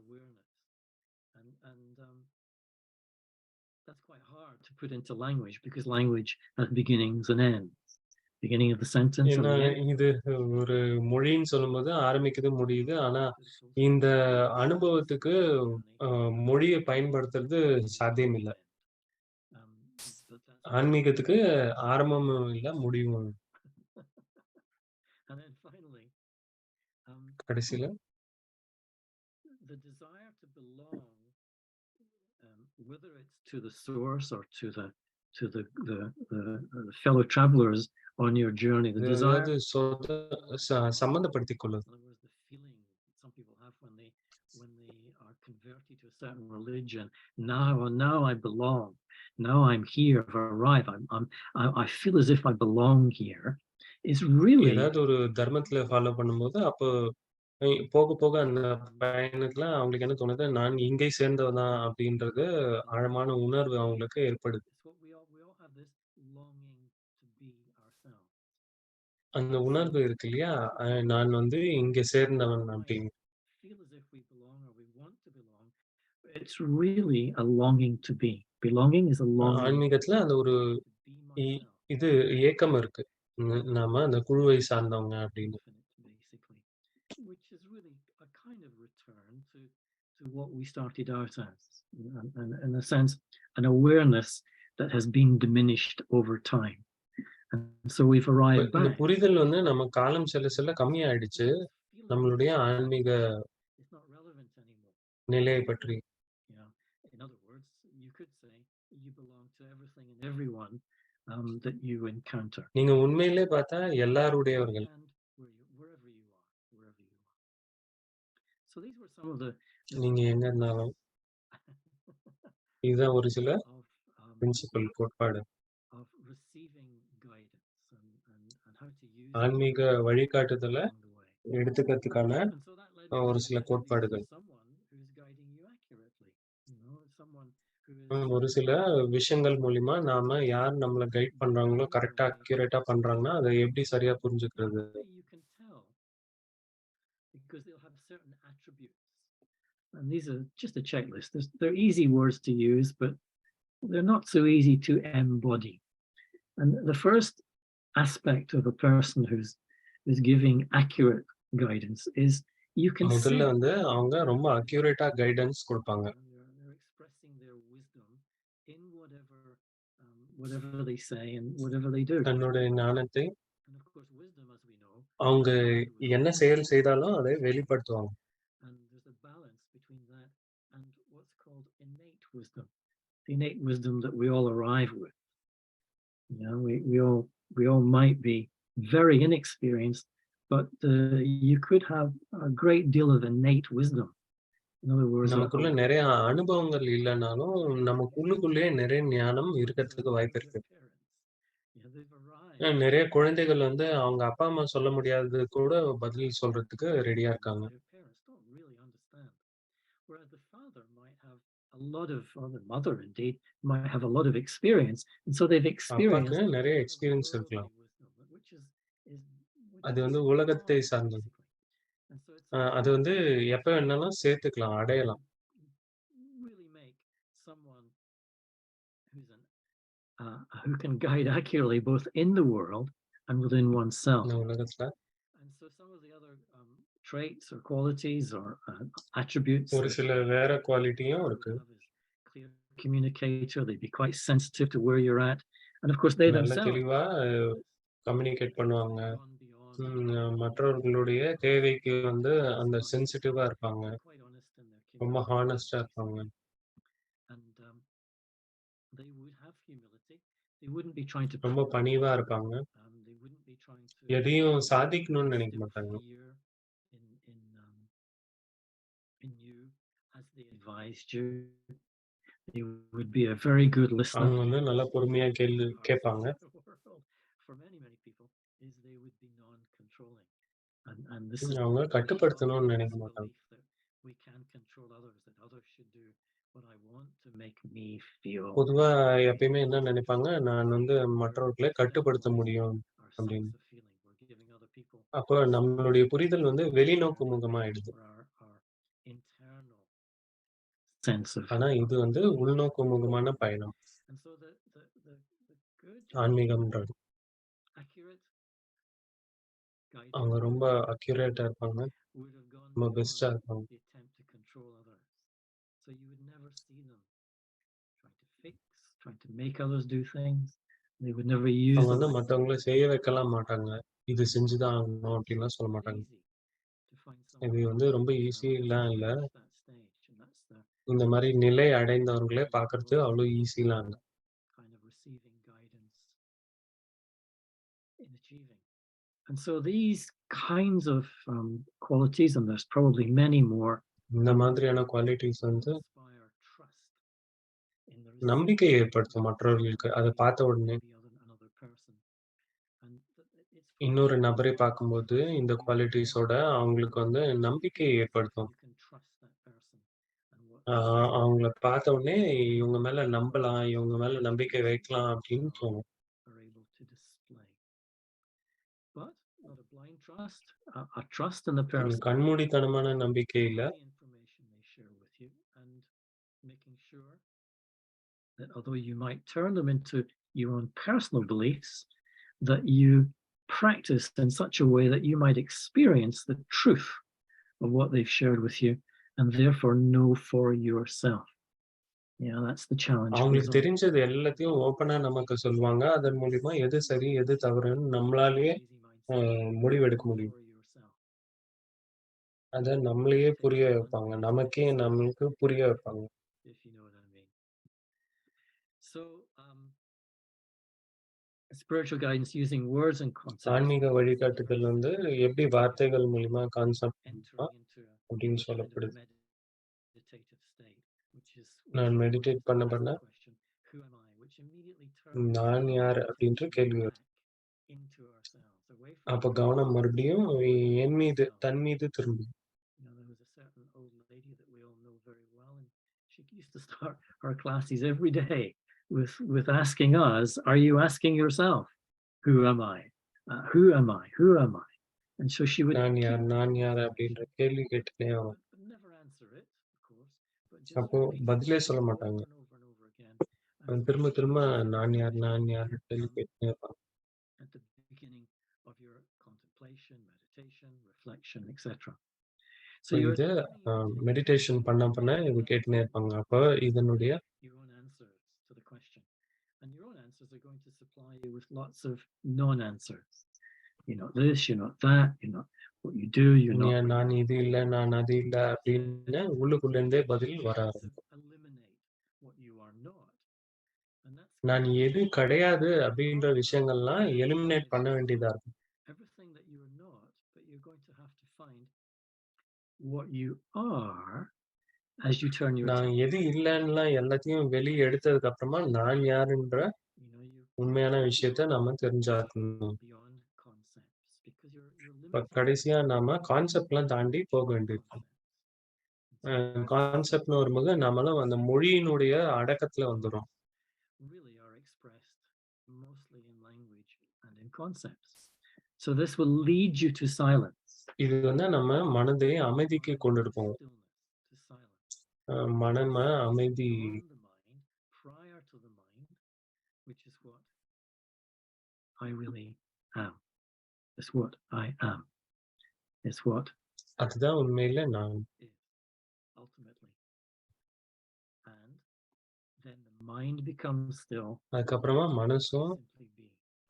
That's quite hard to put into language, because language has beginnings and ends. Beginning of the sentence and the end. இது ஒரு மொழின்னு சொல்லும்போது ஆரம்பிக்குது, முடியுது. ஆனா இந்த அனுபவத்துக்கு மொழியை பயன்படுத்துறது சாத்தியம் இல்ல. ஆன்மீகத்துக்கு ஆரம்பமும் இல்ல, முடிவும். கடைசியில the desire to belong, whether it's to the source or to the to the fellow travelers on your journey. The desire, அதாவது சம்மந்தப்படுத்திக் கொள்ளுது. in other words, the feeling that some people have when they are converted to a certain religion. Now I belong. Now I'm here. I've arrived. I feel as if I belong here. Is really ஏதாவது ஒரு தர்மத்துல follow பண்ணும்போது, அப்போ போக போக அந்த பயணத்துல அவங்களுக்கு என்ன தோணுது, நான் இங்கே சேர்ந்தவன் தான் அப்படின்றது ஆழமான உணர்வு அவங்களுக்கு ஏற்படுது. it's what we all have this longing to be ourselves. அந்த உணர்வு இருக்கு இல்லையா? நான் வந்து இங்க சேர்ந்தவன் Might அப்படின்னு. feel as if we belong or we want to belong. It's really a longing to be. Belonging is a longing ஆன்மீகத்துல அந்த ஒரு to be இ myself. இது ஏக்கம் இருக்கு. நாம அந்த குழுவை சார்ந்தவங்க அப்படின்னு. Infinite, basically, which is really a kind of return to what we started out as, and in a sense, an awareness that has been diminished over time. And so we've arrived இந்த back. புரிதல் வந்து நம்ம காலம் செல்ல செல்ல கம்மியாயிடுச்சு. Feeling நம்மளுடைய ஆன்மீக it's not relevant anymore. நிலையை பற்றி. Yeah. In other words, you could say you belong to everything and everyone that you encounter. நீங்க உண்மையிலே பார்த்தா எல்லாருடையவர்கள். And wherever you are, wherever you are. So these were some of the நீங்க எங்க இருந்தாலும். இதுதான் ஒரு சில of பிரின்சிபல் கோட்பாடு. of receiving guidance and how to use ஆன்மீக வழிகாட்டுதல along the way. எடுத்துக்கிறதுக்கான And so that led me ஒரு to சில suggest கோட்பாடுகள். someone who's guiding you accurately. Someone who ஒரு சில விஷயங்கள் மூலியமா நாம யார் நம்மள கைட் பண்றாங்களோ, கரெக்ட்டா அக்யூரேட்டா பண்றாங்கன்னா, அத எப்படி சரியா புரிஞ்சுக்கிறது? you can tell because they'll have certain attributes. And these are just a checklist. They're easy words to use, but they're not so easy to embody. And the first aspect of a person who's giving accurate guidance is you can முதல்ல sense வந்து அவங்க ரொம்ப accurate guidance குடுப்பாங்க. they're expressing their wisdom in whatever they say and whatever they do. தன்னுடைய ஞானத்தை And of course, wisdom, as we know, அவங்க is divine wisdom. என்ன செயல் செய்தாலும் அதை வெளிப்படுத்துவாங்க. And there's a balance between that and what's called innate wisdom, the innate wisdom that we all arrive with. We all might be very inexperienced, but you could have a great deal of innate wisdom. In other words, நமக்குள்ள நிறைய அனுபவங்கள் இல்லனாலும், நமக்குள்ளுக்குள்ளேயே நிறைய ஞானம் இருக்கிறதுக்கு வாய்ப்பு இருக்கு. they've arrived. நிறைய குழந்தைகள் வந்து அவங்க அப்பா, அம்மா சொல்ல முடியாதது கூட பதில் சொல்றதுக்கு ரெடியா இருக்காங்க. Their parents don't really understand. Whereas the father might have a lot of, or the mother indeed, might have a lot of experience. And so they've experienced அப்பாக்கு நிறைய worldly எக்ஸ்பீரியன்ஸ் இருக்கலாம். wisdom, which அது வந்து is உலகத்தை wrong, சார்ந்தது. basically. And so it's அது வந்து எப்ப வேணாலும் சேர்த்துக்கலாம், அடையலாம். really make someone who's who can guide accurately both in the world and within oneself. இந்த உலகத்துல And so some of the other traits or qualities or attributes ஒரு that சில வேற people குவாலிட்டியும் would இருக்கு. have is clear communicator, they'd be quite sensitive to where you're at. And of course, they நல்ல themselves தெளிவா communicate பண்ணுவாங்க. gone beyond மற்றவர்களுடைய தேவைக்கு வந்து அந்த சென்சிட்டிவா இருப்பாங்க. quite honest in their ரொம்ப communication. ஹானஸ்ட்டா இருப்பாங்க. And they would have humility. They wouldn't be trying to ரொம்ப பணிவா இருப்பாங்க. they wouldn't be trying to எதையும் சாதிக்கணும்னு நினைக்க instill மாட்டாங்க. fear in you as they advised you. They would be a very good listener. அவங்க வந்து நல்லா பொறுமையா கேள்வி கேட்பாங்க. For many people is they would be non-controlling. And this is அவங்க கட்டுப்படுத்தணும்னு நினைக்க this மாட்டாங்க. belief that we can control others, that others should do what I want to make me feel. பொதுவா எப்பயுமே என்ன நினைப்பாங்க, நான் வந்து மற்றவர்களை கட்டுப்படுத்த முடியும் Our அப்படின்னு. sense of feeling. We're giving other people அப்போ நம்மளுடைய புரிதல் வந்து வெளிநோக்கு முகமாயிடுது. or our internal sense of ஆனா இது வந்து உள்நோக்கு முகமான பயணம். and so the good ஆன்மீகம்ன்றது. accurate அவங்க guidance ரொம்ப அக்யூரேட்டா இருப்பாங்க. would have gone ரொம்ப beyond பெஸ்ட்டா இருப்பாங்க. the attempt to control others. So you would never see them trying to fix, trying to make others do things. They would never use அவங்க them வந்து மத்தவங்கள செய்ய வைக்கலாம் மாட்டாங்க. இது செஞ்சுதான் ஆகணும் அப்படின்லாம் சொல்ல மாட்டாங்க. easy to find someone இது வந்து ரொம்ப ஈஸிலாம் இல்ல. reach that stage, and that's the இந்த மாதிரி நிலை அடைந்தவர்களே பார்க்கறது அவ்வளவு ஈஸிலாம் இல்ல. kind of receiving guidance in achieving. And so these kinds of qualities, and there's probably many more, இந்த மாதிரியான குவாலிட்டிஸ் வந்து inspire trust in the நம்பிக்கையை ஏற்படுத்தும் மற்றவர்களுக்கு. அதை பார்த்த உடனே another person. And it's இன்னொரு நபரை பார்க்கும்போது இந்த குவாலிட்டிஸோட அவங்களுக்கு வந்து நம்பிக்கையை ஏற்படுத்தும். you can trust that person and what அவங்கள பார்த்த உடனே இவங்க மேல நம்பலாம், இவங்க மேல நம்பிக்கை வைக்கலாம் அப்படின்னு தோணும். are able to display. But not a blind trust, a trust in the இது person. கண்மூடித்தனமான நம்பிக்கை இல்ல. The information they share with you and making sure that although you might turn them into your own personal beliefs, that you practice in such a way that you might experience the truth of what they've shared with you and therefore know for yourself. Yeah, that's the challenge. அவங்களுக்கு தெரிஞ்சது எல்லாத்தையும் ஓப்பனா நமக்கு சொல்லுவாங்க. அதன் மூலியமா எது சரி, எது தவறுன்னு நம்மளாலேயே முடிவெடுக்க முடியும். அத நம்மளையே புரிய வைப்பாங்க. நமக்கே நம்மளுக்கு புரிய வைப்பாங்க. If you know what I mean. So, spiritual guidance using words and concepts. ஆன்மீக வழிகாட்டுதல் வந்து எப்படி வார்த்தைகள் மூலியமா கான்செப்ட் அப்படின்னு சொல்லப்படுது. நான் மெடிடேட் பண்ண நான் யார் அப்படின்ற கேள்வி வரும். அப்ப கவனம் மறுபடியும் என் மீது, தன் மீது திரும்பும். There was a certain old lady that we all know very well, and she used to start our classes every day with asking us, "Are you asking yourself, who am I? Who am I? Who am I?" And so she would நான் யார் அப்படின்ற கேள்வி கேட்டுட்டே வரும். never answer it, of course, but அப்போ பதிலே சொல்ல மாட்டாங்க. திரும்ப திரும்ப நான் யார் கேள்வி கேட்டுட்டே இருப்பாங்க. At the beginning of your contemplation, meditation, reflection, etc. So இது மெடிடேஷன் பண்ண இது கேட்டுனே இருப்பாங்க. அப்ப இதனுடைய your own answers to the question, and your own answers are going to supply you with lots of non-answers. You know this, you know that, you know what you do, you know. நான் இது இல்ல, நான் அது இல்ல அப்படின்னு உள்ளுக்குள்ள இருந்தே பதில் வர ஆரம்பிக்கும். Eliminate what you are not, and that's நான் எது கிடையாது அப்படின்ற விஷயங்கள்லாம் எலிமினேட் பண்ண வேண்டியதா இருக்கும். everything that you are not, but you're going to have to find what you are as you turn your நான் எது இல்லைன்னா எல்லாத்தையும் வெளியே எடுத்ததுக்கு அப்புறமா நான் யாருன்ற உண்மையான விஷயத்த நாம தெரிஞ்சாக்கணும். கடைசியா நாம கான்செப்ட்லாம் தாண்டி போக வேண்டியிருக்கும். கான்செப்ட்னு வரும்போது நாமெல்லாம் அந்த மொழியினுடைய அடக்கத்துல வந்துரும். really are expressed mostly in language and in concepts. So this will lead you to silence. இது வந்து நம்ம மனதை அமைதிக்கு கொண்டு போகும். மனம் அமைதி prior to the mind, which is what I really am. Is what I am. Is what அதுதான் உண்மையில நான். Ultimately. And then the mind becomes still. அதுக்கப்புறமா மனசும்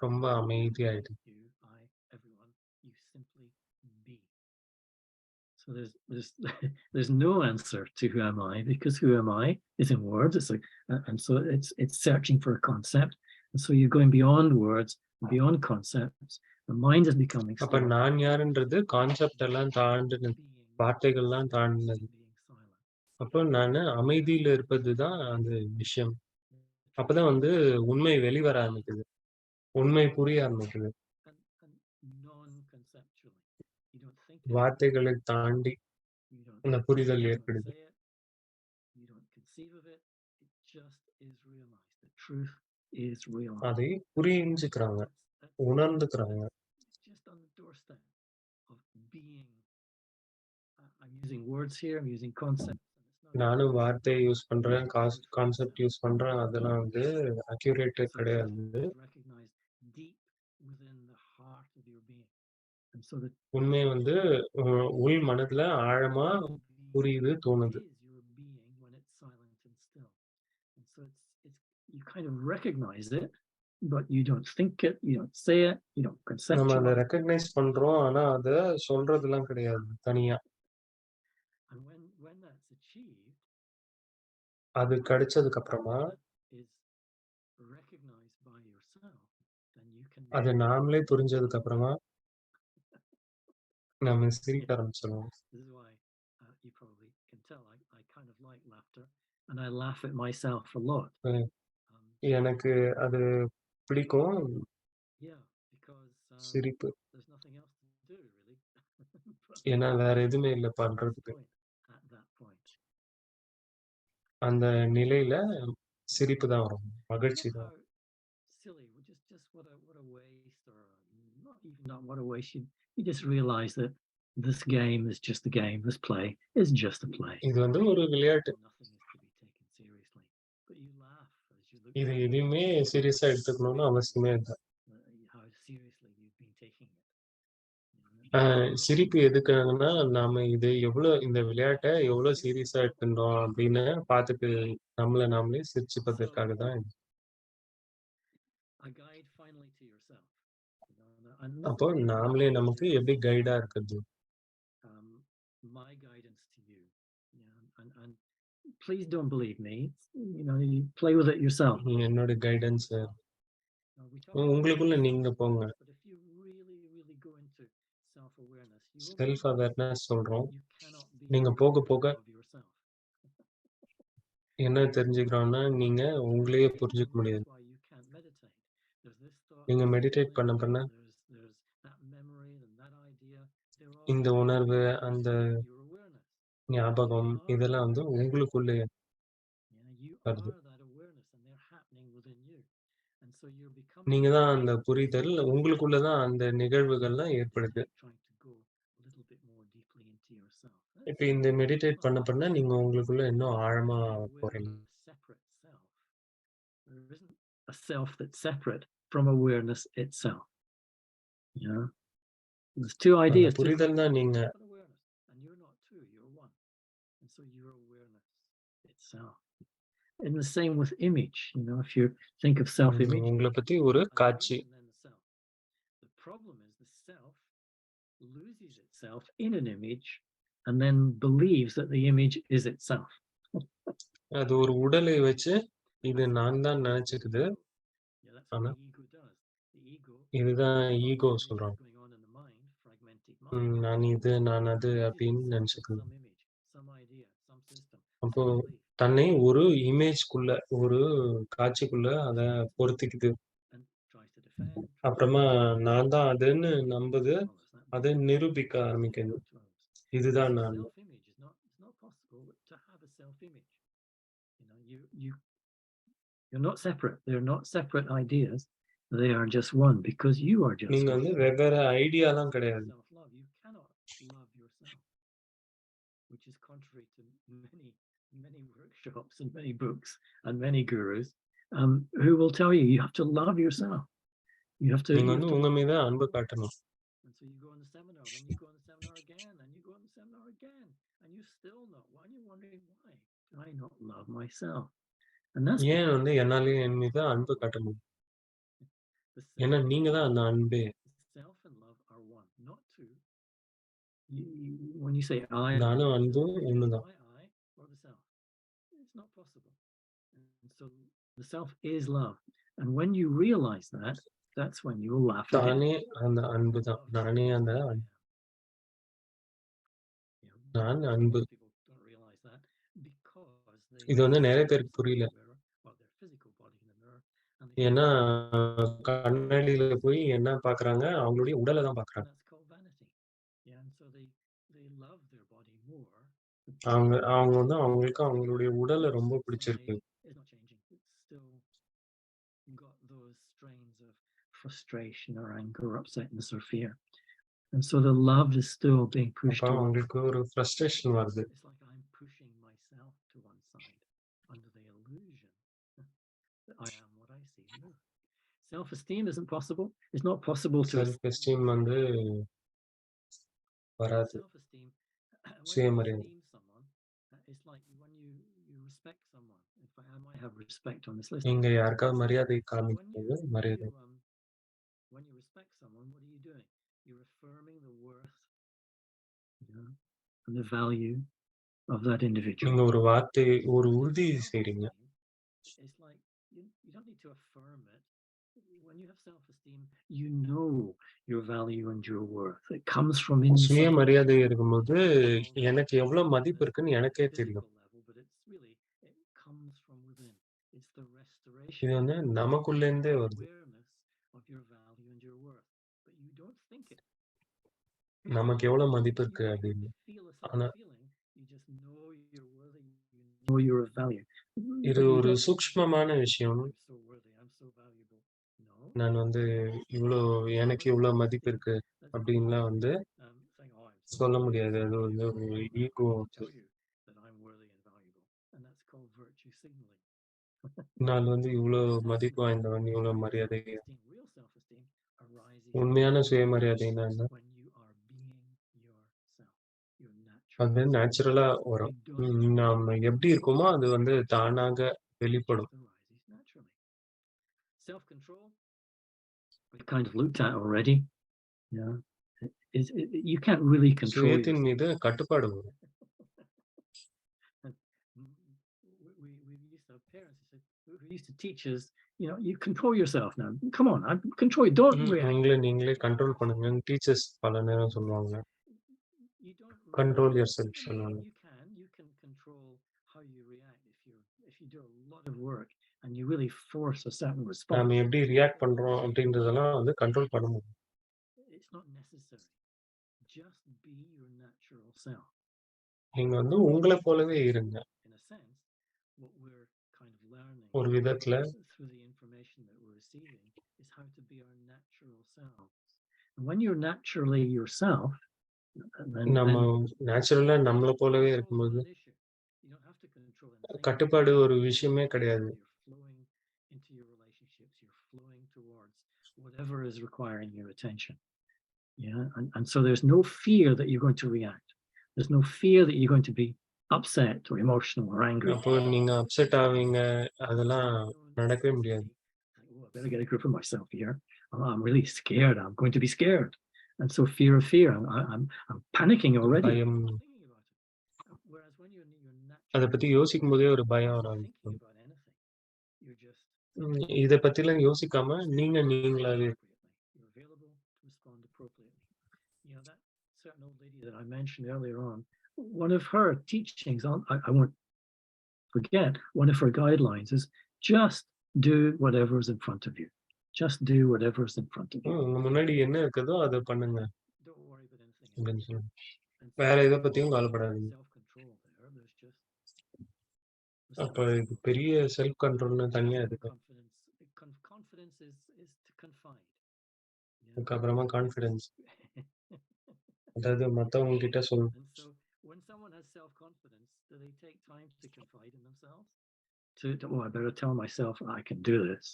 ரொம்ப அமைதியாயிடும். You, I, everyone, you simply be. So there's no answer to who am I, because who am I is in words. It's like, and so it's searching for a concept, and so you're going beyond words, beyond concepts. The mind is becoming. அப்ப நான் யாருன்றது concept எல்லாம் தாண்டினது, வார்த்தைகள்லாம் தாண்டினது. அப்போ நான் அமைதியில இருப்பதுதான் அந்த விஷயம். அப்பதான் வந்து உண்மை வெளிவர ஆரம்பிக்குது, உண்மை புரிய ஆரம்பிக்குது. வார்த்தைகளை தாண்டி அந்த புரிதல் ஏற்படுது. அதை புரிஞ்சுக்கிறாங்க, உணர்ந்துக்கிறாங்க. நானும் வார்த்தை யூஸ் பண்றேன், கான்செப்ட் யூஸ் பண்றேன், அதெல்லாம் வந்து அக்யூரேட் கிடையாது. உண்மை வந்து உள் மனதுல ஆழமா புரியுது, தோணுது. You kind of recognize it, but you don't think it, you don't say it, you don't conceptualize. நம்ம அதை ரெகக்னைஸ் பண்றோம், ஆனா அதை சொல்றதெல்லாம் கிடையாது தனியா. And when that's achieved, அது கிடைச்சதுக்கு அப்புறமா is recognized recognized by yourself, then you can அத நாமளே புரிஞ்சதுக்கு அப்புறமா நம்ம சிரிக்க Yeah. ஆரம்பிச்சிருவோம். This is why you probably can tell I kind of like laughter, and I laugh at myself a lot. ம். Um, எனக்கு அது பிடிக்கும். yeah, because சிரிப்பு. there's nothing else to do really. But ஏன்னா வேற எதுவுமே இல்ல that's the பண்றதுக்கு. point at that point. அந்த நிலையில சிரிப்பு தான் வரும். மகிழ்ச்சி Look தான். how silly, just what a waste, or not what a waste. You just realize that this game is just a game. This play is just a play. இது வந்து ஒரு விளையாட்டு. Nothing is to be taken seriously. But you laugh as you look இது at it, எதையுமே சீரியஸா எடுத்துக்கணும்னு அவசியமே இல்ல. how seriously you've been taking it. You know? சிரிப்பு எதுக்காகன்னா, நாம இது இந்த விளையாட்ட எவ்வளோ சீரியஸா எடுத்துட்டோம் அப்படின்னு பார்த்துட்டு நம்மள நாமளே சிரிச்சுப்பதற்காக தான் இது. A guide finally to yourself. And அப்போ நாமளே நமக்கு எப்படி கைடா இருக்குது? my guidance to you. Yeah, and please don't believe me. You play with it yourself. என்னோட கைடன்ஸ் We talk about உங்களுக்குள்ள நீங்க போங்க. but if you really go into self-awareness, you will self awareness சொல்றோம். you cannot be நீங்க போக போக of yourself. என்ன தெரிஞ்சுக்கிறோம்னா, நீங்க உங்களையே புரிஞ்சுக்க முடியாது. That's why you can't meditate. There's this thought, நீங்க there's மெடிடேட் பண்ண பண்ண there's that memory and that idea. They're all இந்த உணர்வு, அந்த your awareness. ஞாபகம் இதெல்லாம் வந்து உங்களுக்குள்ளே You வருது. are that awareness, and they're happening within you. And so you're becoming நீங்க தான் அந்த புரிதல், உங்களுக்குள்ள தான் அந்த நிகழ்வுகள்லாம் ஏற்படுது. trying to go a little bit more deeply into yourself. இப்ப இந்த மெடிடேட் பண்ண பண்ண நீங்க உங்களுக்குள்ள இன்னும் ஆழமா போறீங்க. Separate self. There isn't a self that's separate from awareness itself. Yeah. There's two அந்த ideas. புரிதல் தான் நீங்க. Awareness. And you're not two, you're one. And so your awareness itself. And the same with image. If you think of self-image. உங்களை பத்தி ஒரு காட்சி. And then the self. The problem is the self loses itself in an image and then believes that the image is itself. அது ஒரு உடலை வச்சு இது நான் தான் நினைச்சுக்குது. ஆனா இதுதான் ஈகோ சொல்றோம். நான் இது நான் அது அப்படின்னு நினைச்சுக்குது. அப்போ தன்னை ஒரு இமேஜ்க்குள்ள ஒரு காட்சிக்குள்ள அத பொருத்திக்குது. அப்புறமா நான் தான் அதுன்னு நம்புது. அதை நிரூபிக்க ஆரம்பிக்குது. இதுதான் நான். You're not separate. They're not separate ideas. They are just one because you are just நீங்க வந்து வெவ்வேறு ஐடியாலாம் கிடையாது. You cannot love yourself, which is contrary to many workshops and many books and many gurus who will tell you have to love yourself. You have to. நீங்க வந்து உங்க மீது அன்பு காட்டணும். And so you go on the seminar, then you go on the seminar again, and you go on the seminar again, and you still not. Why are you wondering why? Do I not love myself? And that's ஏன் வந்து என்னாலே என் மீது அன்பு காட்ட முடியும்? ஏன்னா நீங்க தான் அந்த அன்பே. Self and love are one, not two. When you say I, நானும் அன்பும் ஒண்ணுதான். I or the self, it's not possible. And so the self is love, and when you realize that, that's when you will laugh. தானே அந்த அன்பு தான். நானே அந்த நான் அன்பு. இது வந்து நிறைய பேருக்கு புரியல. ஏன்னா கண்ணாடியில போய் என்ன பாக்குறாங்க, அவங்களுடைய உடலை தான் பாக்குறாங்க. அவங்க வந்து அவங்களுக்கு அவங்களுடைய உடலை ரொம்ப பிடிச்சிருக்கு. Got those strains of frustration or anger or upsetness or fear, and so the love is still being pushed. அவங்களுக்கு ஒரு frustration வருது. It's like I'm pushing myself to one side under the illusion that I am what I see. No. Self-esteem isn't possible. It's not possible to. Self-esteem வந்து வராது. Self-esteem. சுயமரியாதை. It's like when you respect someone. In fact, I might have respect on this list. நீங்க யாருக்காவது மரியாதை காமிக்கும்போது மரியாதை. When you respect someone, what are you doing? You're affirming the worth, and the value of that individual. நீங்க ஒரு வார்த்தை ஒரு உறுதி செய்றீங்க. It's like you You don't need to affirm it. When you have self-esteem, you know your value and your worth. It comes from inside. சுயமரியாதை இருக்கும்போது It's not எனக்கு எவ்வளவு மதிப்பு on இருக்குன்னு a எனக்கே தெரியும். physical level, but it's really, it comes from within. It's the restoration இது வந்து நமக்குள்ள இருந்தே வருது. awareness of your value and your worth. But you don't think it. நமக்கு எவ்வளவு மதிப்பு You இருக்கு don't அப்படின்னு. feel a ஆனா certain feeling. You just know you're worthy. You know you're of value. இது But you ஒரு don't சூக்ஷ்மமான விஷயம். I'm so worthy. I'm so valuable. No. நான் வந்து இவ்வளோ எனக்கு இவ்வளவு மதிப்பு இருக்கு அப்படின்லாம் வந்து Saying, oh, I'm so சொல்ல worthy, முடியாது. I'm so அது வந்து valuable. ஒரு I ego. can tell you that I'm worthy and valuable. And that's called virtue signaling. நான் வந்து இவ்வளவு மதிப்பு வாய்ந்தவன், இவ்வளவு மரியாதை. Self-esteem, real self-esteem arises உண்மையான சுயமரியாதைன்னா என்ன? when you are being yourself. Your natural அது நேச்சுரலா வரும். நாம எப்படி இருக்கோமோ அது வந்து தானாக வெளிப்படும். arises naturally. Self-control, we kind of looked at already. Yeah. You can't really control சுயத்தின் yourself. மீது கட்டுப்பாடு வரும். We used to have parents who used to teach us, you know, you control yourself now. Come on, I control you. Don't react. உங்களை நீங்களே control பண்ணுங்க. Teachers பல நேரம் சொல்லுவாங்க. You don't control your self சொல்லுவாங்க. you can control how you react if you do a lot of work and you really force a certain response. நாம எப்படி react பண்றோம் அப்படின்றதெல்லாம் வந்து கண்ட்ரோல் பண்ண முடியும். It's not necessary. Just be your natural self. நீங்க வந்து உங்களை போலவே இருங்க. In a sense, what we're kind of learning ஒரு விதத்துல through the information that we're receiving is how to be our natural selves. And when you're naturally yourself, நம்ம நேச்சுரலா நம்மள போலவே இருக்கும்போது you don't have to control anything. கட்டுப்பாடு ஒரு விஷயமே கிடையாது. You're flowing into your relationships, you're flowing towards whatever is requiring your attention. Yeah, and so there's no fear that you're going to react. There's no fear that you're going to be upset or emotional or angry. அப்போ நீங்க upset ஆவீங்க, அதெல்லாம் நடக்கவே முடியாது. Oh, I better get a grip of myself here. Oh, I'm really scared. I'm going to be scared. And so fear. I'm panicking already. பயம். Whereas when you're அத பத்தி யோசிக்கும் போதே ஒரு பயம் வர ஆரம்பிக்கும். about anything, you're just இத பத்திலாம் யோசிக்காம நீங்களாவே you're available to respond appropriately. You know, that certain old lady that I mentioned earlier on, one of her teachings on, I won't forget, one of her guidelines is just do whatever is in front of you. Just do whatever is in front of you. உங்க முன்னாடி என்ன இருக்குதோ அதை பண்ணுங்க. Don't worry about anything else. வேற எதை பத்தியும் கவலைப்படாதீங்க. Self-control there, there's just அப்ப இது பெரிய செல்ஃப் கண்ட்ரோல்னு தனியா இருக்கு. Confidence is to confide. அதுக்கப்புறமா கான்ஃபிடன்ஸ், அதாவது மத்தவங்க கிட்ட சொல்லணும். And so when someone has self-confidence, do they take time to confide in themselves? Oh, I better tell myself I can do this.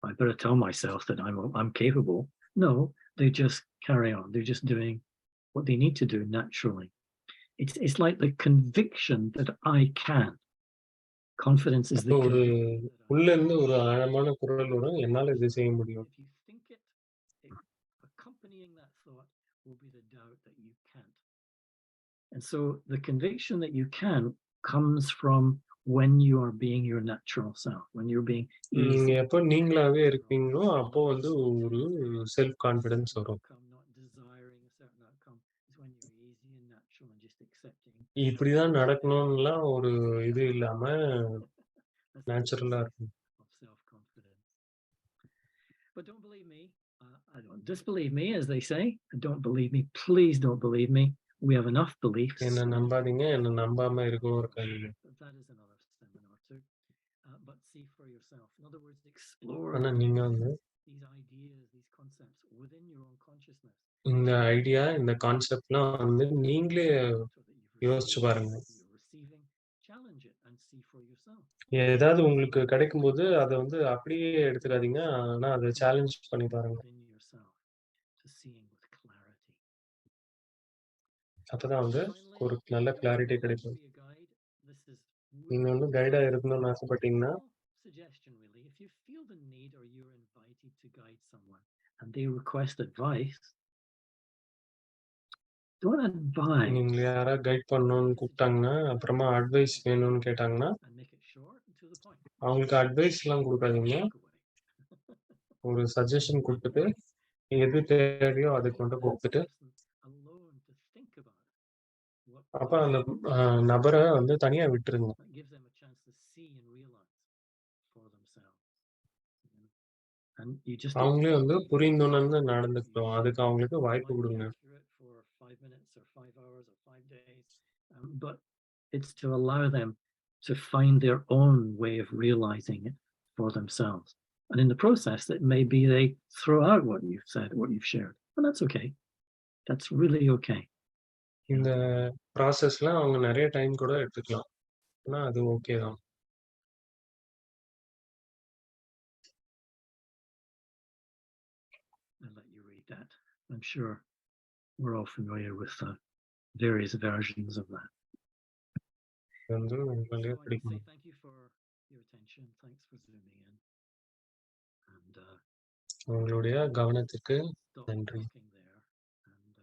I better tell myself that I'm capable. No, they just carry on. They're just doing what they need to do naturally. It's like the conviction that I can. Confidence is the ஒரு உள்ள இருந்து ஒரு ஆழமான குரல் வரும், என்னால இது செய்ய முடியும். If you think it, accompanying that thought will be the doubt that you can't. And so the conviction that you can comes from when you are being your natural self, when you're being நீங்க எப்போ நீங்களாவே இருப்பீங்களோ அப்போ வந்து ஒரு self confidence வரும். not desiring a certain outcome is when you're easy and natural and just accepting. இப்படிதான் நடக்கணும்லாம் ஒரு இது இல்லாம நேச்சுரலா இருக்கும். Of self-confidence. But don't believe me. I don't disbelieve me, as they say. Don't believe me. Please don't believe me. We have enough beliefs. என்ன நம்பாதீங்க, என்ன நம்பாம இருக்கவும் இருக்காதீங்க. That is another seminar too. But see for yourself. In other words, explore ஆனா நீங்க வந்து these ideas, these concepts within your own consciousness. இந்த ஐடியா, இந்த கான்செப்ட்லாம் வந்து நீங்களே யோசிச்சு பாருங்க. Challenge it and see for yourself. ஏதாவது உங்களுக்கு கிடைக்கும்போது அதை வந்து அப்படியே எடுத்துக்காதீங்க, ஆனா அதை சேலஞ்ச் பண்ணி பாருங்க. அப்பதான் வந்து ஒரு நல்ல கிளாரிட்டி கிடைக்கும். நீங்க வந்து கைடா இருக்கணும்னு ஆசைப்பட்டீங்கன்னா Suggestion really, if you feel the need or you're invited to guide someone and they request advice, don't advise. நீங்க யாராவது கைட் பண்ணணும்னு கூப்பிட்டாங்கன்னா, அப்புறமா அட்வைஸ் வேணும்னு கேட்டாங்கன்னா, And make it short and to to the point. அவங்களுக்கு அட்வைஸ்லாம் குடுக்காதீங்க. Walk away. ஒரு suggestion குடுத்துட்டு, எது தேவையோ அத கொண்டு Leave that குடுத்துட்டு, person alone to think about what அப்ப அந்த நபர வந்து தனியா விட்டுருங்க. that gives them a chance to see and realize for themselves. You know? And you just don't அவங்களே வந்து have to புரிந்துணர்ந்து நடந்துக்கட்டும். அதுக்கு அவங்களுக்கு might வாய்ப்பு be குடுங்க. accurate for 5 minutes or 5 hours or 5 days, but it's to allow them to find their own way of realizing it for themselves. And in the process, it may be they throw out what you've said, what you've shared, and that's okay. That's really okay. இந்த ப்ராசஸ்ல அவங்க நெறைய time கூட எடுத்துக்கலாம். ஆனா அது okay தான். I'll let you read that. I'm sure we're all familiar with the various versions of that. இது வந்து So உங்களுக்கே I can say பிடிக்கும். thank you for your attention. Thanks for zooming in. And உங்களுடைய கவனத்திற்கு stop நன்றி. talking there and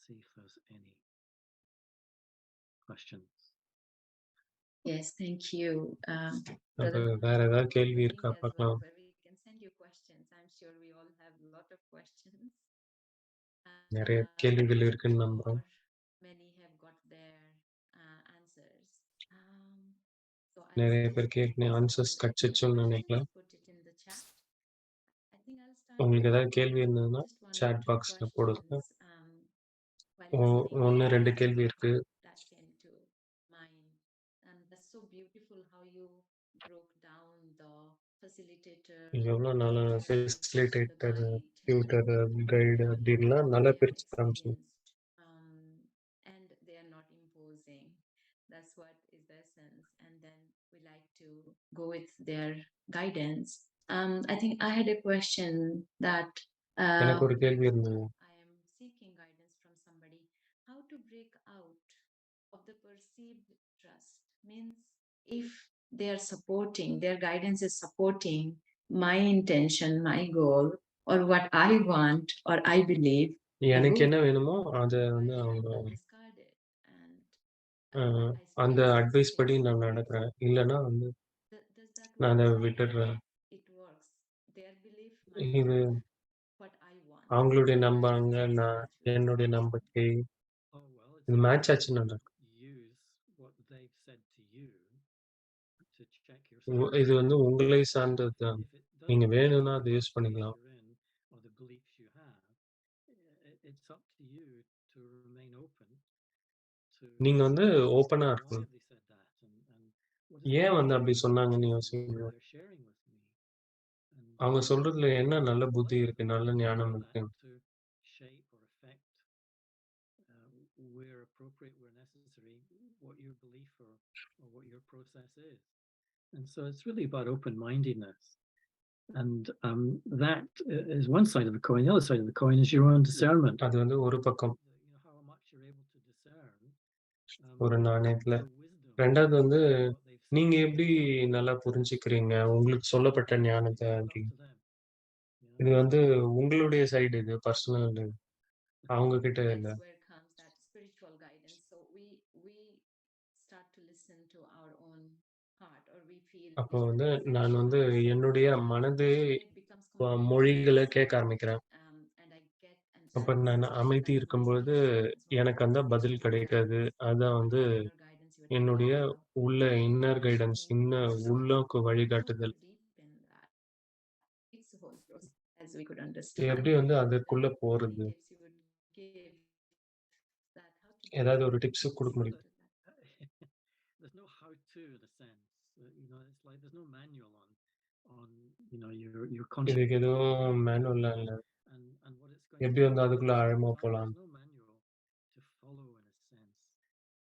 see if there's any questions. Yes, thank you. அப்ப Brother வேற Manoj, ஏதாவது for கேள்வி the இருக்கா link as well, பார்க்கலாம். where we can send you questions. I'm sure we all have a lot of questions. நெறைய கேள்விகள் இருக்குன்னு I'm நம்புறோம். sure many have got their answers. So I'll நெறைய start பேருக்கு ஏற்கனவே with ஆன்சர்ஸ் the கிடைச்சிருச்சுன்னு questions, நினைக்கிறேன். put it in the chat. I think I'll start உங்களுக்கு with ஏதாவது கேள்வி இருந்ததுன்னா just one or chat two பாக்ஸ்ல போடுங்க. questions. While listening, 1, 2 கேள்வி இருக்கு. that came to mind. And that's so beautiful how you broke down the facilitator, எவ்வளோ நல்லா the facilitator, guide, tutor, guide what அப்படின்லாம் they நல்லா have பிரிச்சு காமிச்சீங்க. experienced, and they are not imposing. That's what is the essence. And then we like to go with their guidance. I think I had a question that எனக்கு ஒரு கேள்வி இருந்தது. I am seeking guidance from somebody. How to break out of the perceived trust means if they are supporting, their guidance is supporting my intention, my goal, or what I want or I believe. எனக்கு என்ன வேணுமோ அத வந்து அவங்க Discard it and அந்த I advice stay படி yes, நான் நடக்கிறேன். இல்லன்னா வந்து does that நான் அத work? விட்டுடுறேன். It works. Their belief, my இது belief, what I want. அவங்களுடைய நம்பாங்க, நான் என்னுடைய நம்பிக்கை Oh, well, it's இது மேட்ச் important ஆச்சுன்னு to நடக்கும். use what they've said to you to check yourself. இது வந்து உங்களை சார்ந்தது தான். If it doesn't நீங்க match வேணும்னா the அதை யூஸ் state பண்ணிக்கலாம். you're in or the beliefs you have, it's up to you to remain open to நீங்க வந்து ஓப்பனா why இருக்கணும். have they said that and what is ஏன் வந்து the அப்படி சொன்னாங்கன்னு what யோசிக்கணும். they're sharing with me. And அவங்க சொல்றதுல என்ன நல்ல புத்தி allow இருக்கு, them நல்ல to ஞானம் allow இருக்கு. that to shape or affect where appropriate, where necessary, what your belief or what your process is. And so it's really about open-mindedness. And that is one side of the coin. The other side of the coin is your own discernment. அது வந்து ஒரு பக்கம். You know, how much you're able to discern ஒரு நாணயத்துல. the wisdom ரெண்டாவது வந்து of what they've said. நீங்க எப்படி நல்லா புரிஞ்சுக்கிறீங்க உங்களுக்கு சொல்லப்பட்ட ஞானத்தை Up அப்படின்னு. to them. You இது know? வந்து உங்களுடைய சைடு, இது பர்சனல், அவங்க கிட்ட இல்ல. That's where comes that spiritual guidance. So we start to listen to our own heart, or we feel அப்போ we வந்து have நான் வந்து intuition, என்னுடைய மனதே and it becomes completely மொழிகளை silent, கேட்க ஆரம்பிக்கிறேன். and I get an அப்ப நான் answer அமைதி that இருக்கும்பொழுது matches my எனக்கு அந்த பதில் spiritual கிடைக்காது. guidance, அதான் வந்து inner guidance you were talking என்னுடைய about. உள்ள இன்னர் கைடன்ஸ், உள்ளோக்கு How to வழிகாட்டுதல். deepen that? It's the whole process, as we could understand. எப்படி வந்து அதற்குள்ள போறது? Tips you would give that how to ஏதாவது deepen ஒரு that டிப்ஸ் கொடுக்க முடியும்? There's no how-to in a sense. You know, it's like there's no manual on you know your conscious. இதுக்கு எதுவும் மேனுவல் இல்ல. And what it's going எப்படி to வந்து அதுக்குள்ள ஆழமா போலாம்? There's no manual to follow in a sense.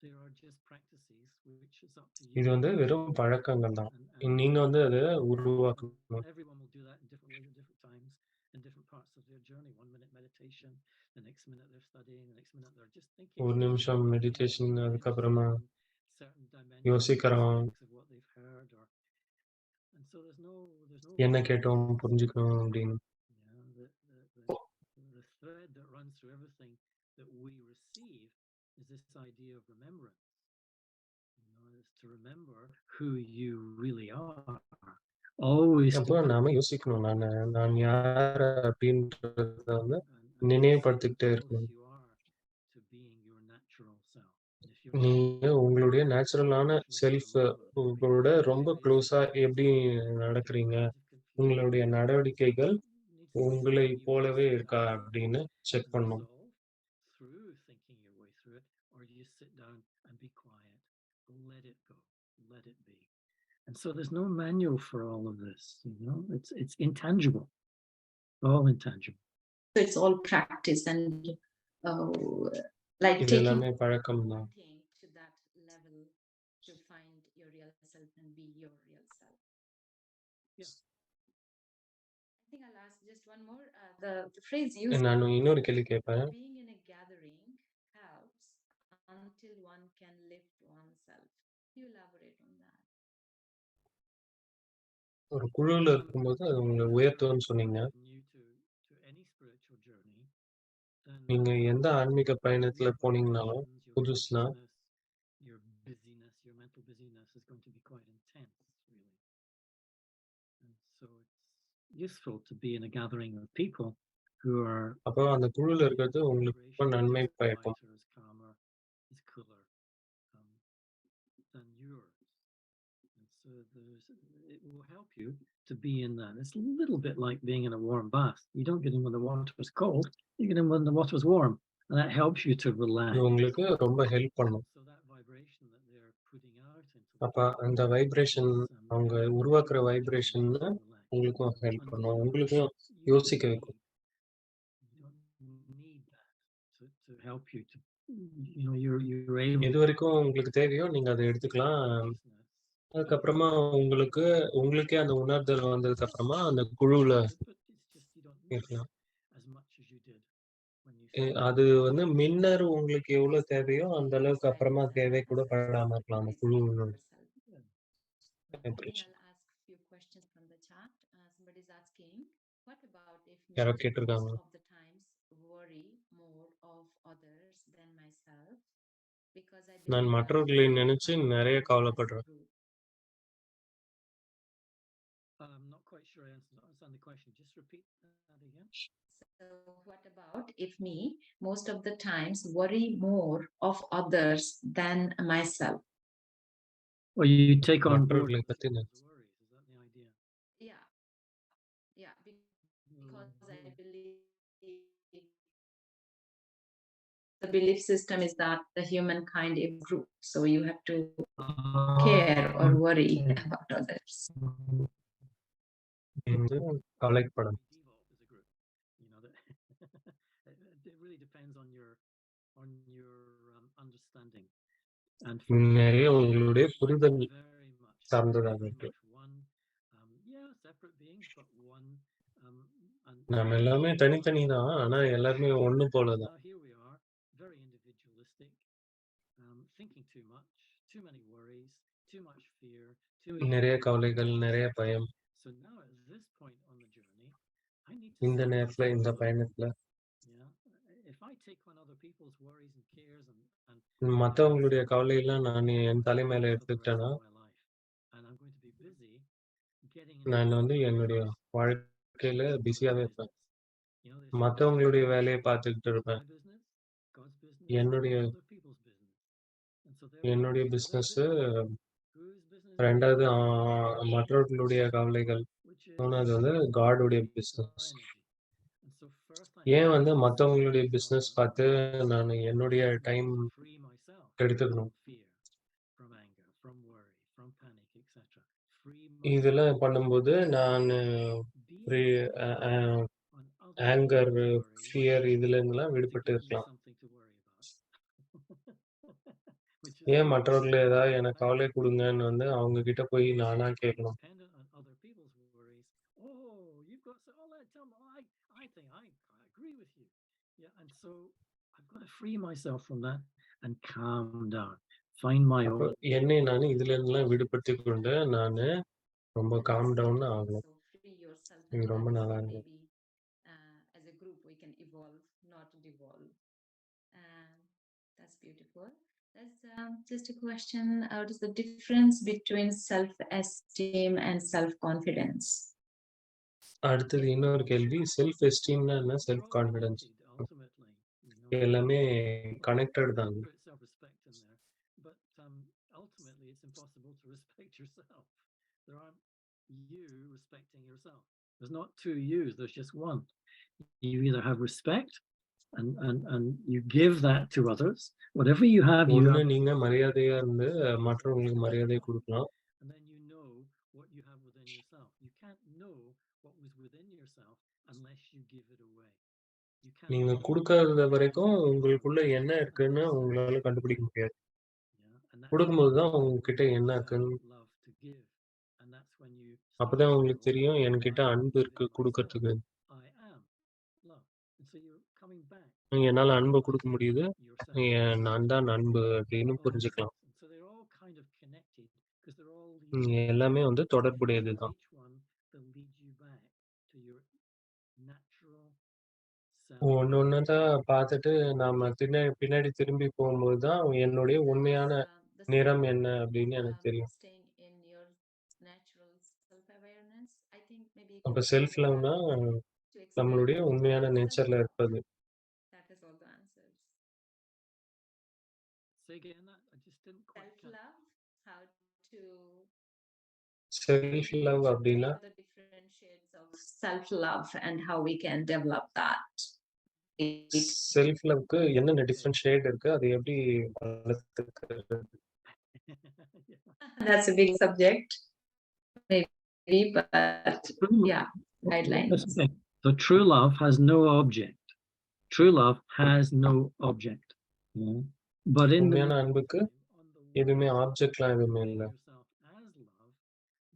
There are just practices which is up to you. இது வந்து வெறும் பழக்கங்கள் தான். நீங்க வந்து அதை உருவாக்கணும். Everyone will do that in different ways at different times in different parts of their journey. 1 minute meditation, the next minute they're studying, the next minute they're just thinking. ஒரு நிமிஷம் மெடிடேஷன், அதுக்கப்புறமா certain dimensions யோசிக்கிறோம். of what they've heard, or and so there's no என்ன கேட்டோம் புரிஞ்சுக்கணும் அப்படின்னு. the thread that runs through everything that we receive is this idea of remembrance. You know, is to remember who you really are. Always அப்போ to நாம யோசிக்கணும். நான் யார் அப்படின்றத வந்து நினைவுபடுத்திக்கிட்டே close இருக்கணும். you are to being your natural self. And if you're நீங்க உங்களுடைய நேச்சுரலான செல்ஃப் கூட ரொம்ப க்ளோஸா எப்படி நடக்கிறீங்க? உங்களுடைய நடவடிக்கைகள் உங்களை போலவே இருக்கா அப்படின்னு செக் பண்ணணும். through thinking your way through it, or you sit down and be quiet, let it go, let it be. And so there's no manual for all of this, it's intangible, all intangible. So it's all practice and like இது taking எல்லாமே பழக்கம் தான். thing to that level to find your real self and be your real self. Yeah. I think I'll ask just one more. The phrase used, நான் இன்னொரு கேள்வி கேட்பேன். being in a gathering helps until one can lift oneself. Can you elaborate on that? ஒரு குழுவுல இருக்கும்போது அது உங்களை உயர்த்தும்னு சொன்னீங்க. New to any spiritual journey, then நீங்க எந்த ஆன்மீக பயணத்துல போனீங்கனாலும் your புதுசுனா consciousness, your busyness, your mental busyness is going to be quite intense, really. And so it's useful to be in a gathering of people who are அப்போ அந்த குழுல இருக்கிறது உங்களுக்கு ரொம்ப நன்மை பயக்கும். lighter, is calmer, is cooler than yours. And so it will help you to be in that. It's a little bit like being in a warm bath. You don't get in when the water is cold, you get in when the water is warm. And that helps you to relax. இது உங்களுக்கு ரொம்ப help பண்ணும். So that vibration that they're putting out into அப்ப அந்த vibration அவங்க உருவாக்குற vibration உங்களுக்கும் help பண்ணும். உங்களுக்கும் யோசிக்க வைக்கும். You don't need that to help you to, you're able. எது வரைக்கும் உங்களுக்கு தேவையோ நீங்க அதை எடுத்துக்கலாம். அதுக்கப்புறமா உங்களுக்கே அந்த உணர்தல் வந்ததுக்கு அப்புறமா அந்த குழுவுல இருக்கலாம். அது வந்து முன்னர் உங்களுக்கு எவ்வளவு தேவையோ அந்த அளவுக்கு அப்புறமா தேவை கூட படாம இருக்கலாம் அந்த குழுவோட. I think I'll ask a few questions from the chat. Somebody's asking, what about if யாரோ most கேட்டிருக்காங்க. of the times worry more of others than myself because I நான் believe மற்றவர்களை I'm நினைச்சு fine நிறைய as a கவலைப்படுறேன். group. I'm not quite sure I understand the question. Just repeat that again. So what about if me most of the times worry more of others than myself? Or you take on board மற்றவர்களை பத்தி the worries. Is that the idea? Yeah. Yeah, because I believe the belief system is that the humankind is a group, so you have to care or worry about others. கவலைப்படும். Default is a group. It really depends on your understanding. And நிறைய உங்களுடைய புரிதல் very much சார்ந்ததாக இருக்கு. one, separate beings, but one. நாம எல்லாமே தனித்தனி தான், ஆனா எல்லாருமே ஒண்ணு போலதான். Now here we are, very individualistic, thinking too much, too many worries, too much fear, நிறைய கவலைகள், நிறைய பயம். So now at this point on the journey, I need இந்த to நேரத்துல இந்த பயணத்துல if I take on other people's worries and cares and மத்தவங்களுடைய கவலையெல்லாம் நான் என் தலை மேல எடுத்துக்கிட்டேன்னா and I'm going to be busy getting நான் வந்து என்னுடைய வாழ்க்கையில பிஸியாவே இருப்பேன். மத்தவங்களுடைய வேலையை பார்த்துக்கிட்டு இருப்பேன். என்னுடைய பிசினஸ், ரெண்டாவது மற்றவர்களுடைய கவலைகள், மூணாவது வந்து காடுடைய பிசினஸ். ஏன் வந்து மத்தவங்களுடைய பிசினஸ் பார்த்து நான் என்னுடைய டைம் எடுத்துக்கணும்? இதெல்லாம் பண்ணும்போது நான் ஆங்கர், ஃபியர் இதுல இருந்தெல்லாம் விடுபட்டு இருக்கலாம். ஏன் மற்றவர்கள் ஏதாவது எனக்கு கவலை கொடுங்கன்னு வந்து அவங்க கிட்ட போய் நானா கேட்கணும்? And so I've got to free myself from that and calm down. Find my own. என்னை நான் இதுல இருந்தெல்லாம் விடுபட்டு கொண்டு நான் ரொம்ப காம் டவுன் ஆகணும். இது ரொம்ப நல்லா இருக்கு. As a group we can evolve, not devolve. That's beautiful. That's just a question. What is the difference between self-esteem and self-confidence? அடுத்தது இன்னொரு கேள்வி. செல்ஃப் எஸ்டீம்னா என்ன? They're self all confidence. connected ultimately. You know, எல்லாமே well, connected you தான். put self-respect in there, but ultimately it's impossible to respect yourself. There aren't you respecting yourself. There's not two yous, there's just one. You either have respect and you give that to others. Whatever you have, you ஒண்ணு have, நீங்க மரியாதையா இருந்து yourself மற்றவங்களுக்கு as மரியாதை one. குடுக்கலாம். And then you know what you have within yourself. You can't know what was within yourself unless you give it away. You can't நீங்க know குடுக்காத வரைக்கும் உங்களுக்குள்ள yourself என்ன இருக்குன்னு unless you உங்களால give கண்டுபிடிக்க it. முடியாது. Yeah, and that's குடுக்கும்போது தான் உங்ககிட்ட என்ன இருக்குன்னு love to give. And that's when you அப்பதான் start to உங்களுக்கு know, தெரியும் என்கிட்ட I am அன்பு இருக்கு giving myself. குடுக்கறதுக்கு. I am love. And so you're coming back என்னால அன்ப to குடுக்க முடியுது. yourself. நான் தான் அன்பு அப்படின்னு All புரிஞ்சுக்கலாம். aspects. And so they're all kind of connected because they're all leading எல்லாமே வந்து and தொடர்புடையது தான். each one will lead you back to your natural ஒண்ணு self. ஒண்ணா பார்த்துட்டு நாம பின்னாடி திரும்பி போகும்போது தான் என்னுடைய உண்மையான The நிறம் second என்ன one, அப்படின்னு எனக்கு தெரியும். staying in your natural self-awareness. I think maybe you அப்ப can செல்ஃப் explain லவ்னா that to explain நம்மளுடைய what உண்மையான is நேச்சர்ல self-love. இருப்பது. That is all the answers. Say again that I just didn't quite catch. Self-love, how to self love அப்படின்னா the different shades of self-love and how we can develop that. Self லவ்க்கு என்னென்ன different shade இருக்கு? அது எப்படி வளர்த்துக்கிறது? That's a big subject, maybe, but yeah, guidelines. That's okay. So true love has no object. True love has no object. Yeah. But in the உண்மையான அன்புக்கு on the எதுவுமே way ஆப்ஜெக்ட்லாம் எதுவுமே இல்ல. yourself as love,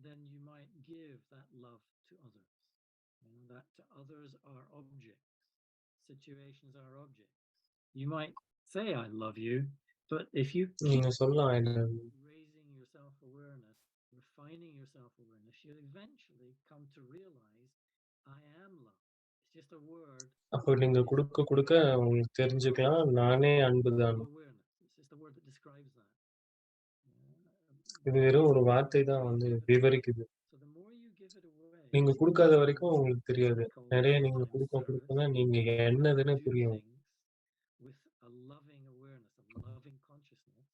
then you might give that love to others. You know, that to others are objects. Situations are objects. You might say I love you, but if you keep நீங்க சொல்லலாம் raising your self-awareness, refining your self-awareness, you'll eventually come to realize I am love. It's just a word. அப்போ நீங்க குடுக்க உங்களுக்கு தெரிஞ்சுக்கலாம் நானே அன்புதான். Awareness. It's just a word that describes that. இது வெறும் ஒரு வார்த்தை தான் வந்து விவரிக்குது. So the more you give it away, நீங்க குடுக்காத வரைக்கும் உங்களுக்கு தெரியாது. நிறைய நீங்க குடுக்க service, தான் நீங்க என்னதுன்னு do புரியும். things with a loving awareness, a loving consciousness.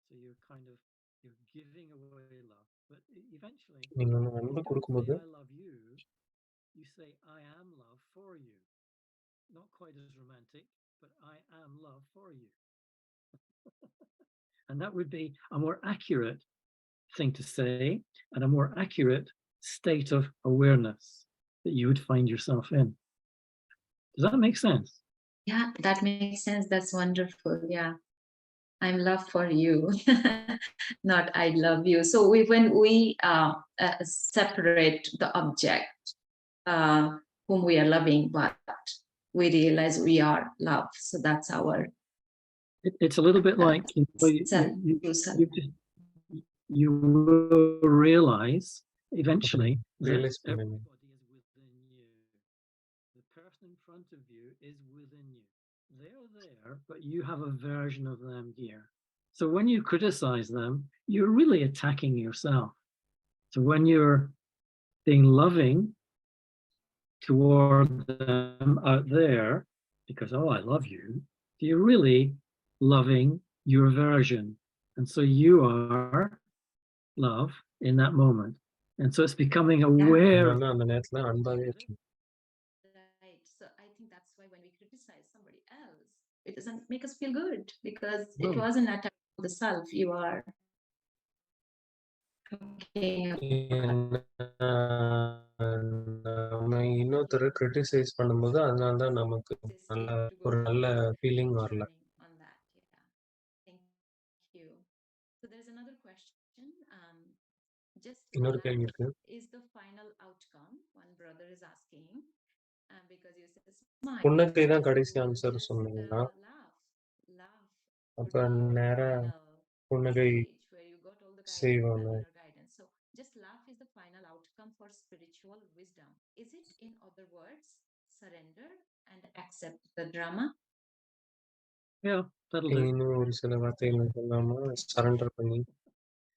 So you're kind of you're giving away love, but eventually நீங்க you அன்பு don't குடுக்கும்போது say I love you. You say I am love for you. Not quite as romantic, but I am love for you. And that would be a more accurate thing to say and a more accurate state of awareness that you would find yourself in. Does that make sense? Yeah, that makes sense. That's wonderful. Yeah. I'm love for you, not I love you. So when we separate the object whom we are loving, but we realize we are love. So that's our. It's a little bit like you will realize eventually that Realize everybody பண்ணுங்க. is within you. The person in front of you is within you. They're there, but you have a version of them here. So when you criticize them, you're really attacking yourself. So when you're being loving toward them out there, because, oh, I love you, you're really loving your version. And so you are love in that moment. And so it's becoming aware. அதனால அந்த நேரத்துல அன்பாவே இருக்கணும். Right. So I think that's why when we criticize somebody else, it doesn't make us feel good because it No. wasn't attack of the self. You are நம்ம இன்னொருத்தர criticise பண்ணும்போது அதனால தான் நமக்கு ஒரு நல்ல ஃபீலிங் வரல. on that. Yeah. Thank you. So there's another question. Just இன்னொரு கேள்வி இருக்கு. is the final outcome? One brother is asking because you said smile. புன்னகை தான் கடைசி ஆன்சர் சொன்னீங்கன்னா அப்ப நேரா புன்னகை செய்வாங்க. So just laugh is the final outcome for spiritual wisdom. Is it, in other words, surrender and accept the drama? Yeah, that'll do. இன்னும் ஒரு சில வார்த்தைகள் சொல்லாம சரண்டர் பண்ணி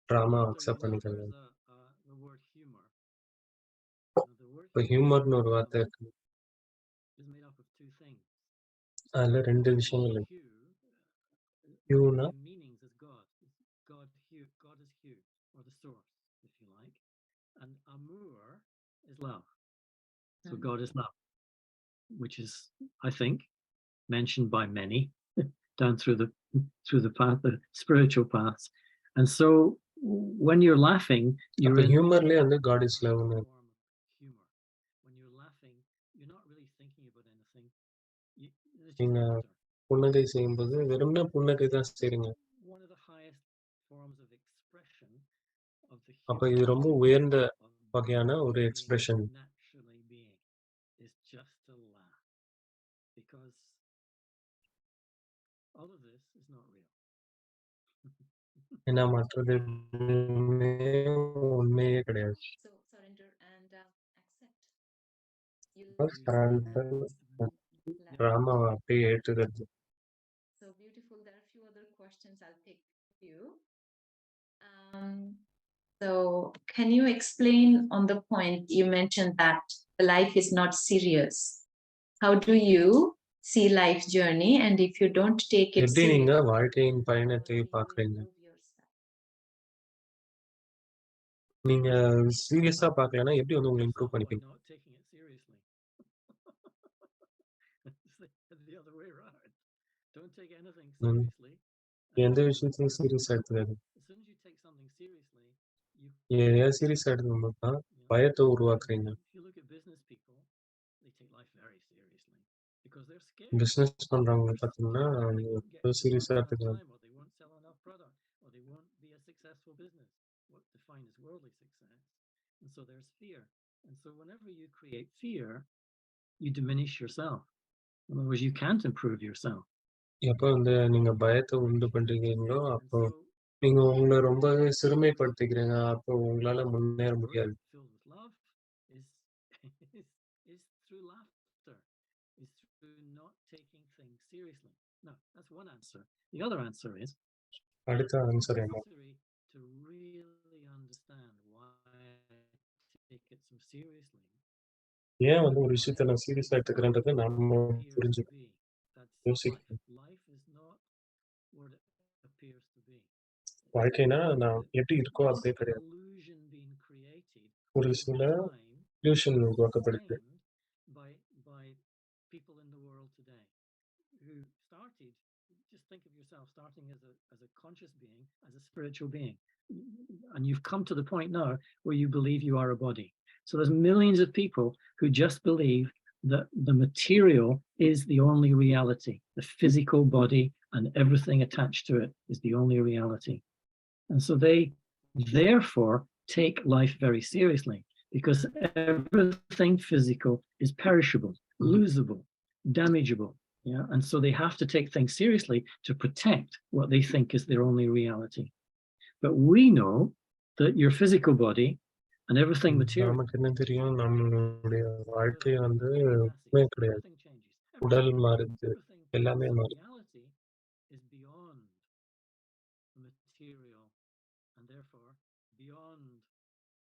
drama So you accept know பண்ணிக்கிறது. there's the word humor. Now, the word இப்போ humor ஹியூமர்னு ஒரு வார்த்தை இருக்கு. is made up of two things. அதுல 2 The விஷயங்கள் word இருக்கு. Hugh, Hugh-னா the meanings is God. God Hugh, God is Hugh, or the source, if you like. And amour is love. So God is love, which is, I think, mentioned by many down through the path, the spiritual paths. And so when you're laughing, you're அப்ப in ஹியூமர்லயே வந்து God is a லவ்னு form of humor. When you're laughing, you're not really thinking about anything. There's just நீங்க laughter. புன்னகை செய்யும்போது வெறுமனே புன்னகை தான் செய்றீங்க. One of the highest forms of expression of the அப்ப human இது ரொம்ப உயர்ந்த of வகையான ஒரு being expression. naturally being is just to laugh, because all of this is not real. ஏன்னா மற்றது எதுவுமே உண்மையே கிடையாது. So surrender and accept. Surrender ட்ராமாவை அப்படியே ஏற்றுக்கிறது. So beautiful. There are a few other questions. I'll take you. So can you explain on the point you mentioned that life is not serious? How do you see life journey? And if you don't take it எப்படி நீங்க seriously, வாழ்க்கையின் how பயணத்தை will you பார்க்குறீங்க? improve yourself? நீங்க சீரியஸா பார்க்கலன்னா எப்படி வந்து உங்களை improve By பண்ணிப்பீங்க? not taking it seriously. It's the other way around. Don't take anything ம். seriously. எந்த விஷயத்தையும் சீரியஸா எடுத்துக்காது. As soon as you take something seriously, you எதையாவது சீரியஸா எடுக்கும்போது தான் பயத்தை உருவாக்குறீங்க. if you look at business people, they take life very seriously because they're scared. Business பண்றவங்க பார்த்தீங்கன்னா They won't get to சீரியஸா market on எடுத்துக்கலாம். time, or they won't sell enough product, or they won't be a successful business, what defined as worldly success. And so there's fear. And so whenever you create fear, you diminish yourself. In other words, you can't improve yourself. எப்போ வந்து நீங்க பயத்தை உண்டு பண்றீங்களோ And அப்போ so நீங்க உங்களை ரொம்பவே சிறுமைப்படுத்திக்கிறீங்க. அப்போ உங்களால முன்னேற work முடியாது. filled with love is is through laughter, is through not taking things seriously. Now, that's one answer. The other answer is அடுத்த it's ஆன்சர் என்ன? necessary to really understand why I take it so seriously. ஏன் வந்து ஒரு விஷயத்த நான் சீரியஸா எடுத்துக்கிறேன்றதை நம்ம Appears to புரிஞ்சுக்கணும், be. That's life. யோசிக்கணும். Life is not what it appears to be. வாழ்க்கைனா நான் எப்படி இருக்கோ There's அப்படியே an கிடையாது. illusion being created ஒரு all சில the time, illusion உருவாக்கப்படுது. sustained by people in the world today who started. Just think of yourself starting as a conscious being, as a spiritual being, and you've come to the point now where you believe you are a body. So there's millions of people who just believe that the material is the only reality. The physical body and everything attached to it is the only reality. And so they therefore take life very seriously, because everything physical is perishable, losable, damageable. Yeah. And so they have to take things seriously to protect what they think is their only reality. But we know that your physical body and everything material, நமக்கு என்ன தெரியும், நம்மளுடைய வாழ்க்கை வந்து passing, உண்மை கிடையாது. everything changes. உடல் மாறுது, Everything எல்லாமே so மாறுது. reality is beyond the material, and therefore beyond,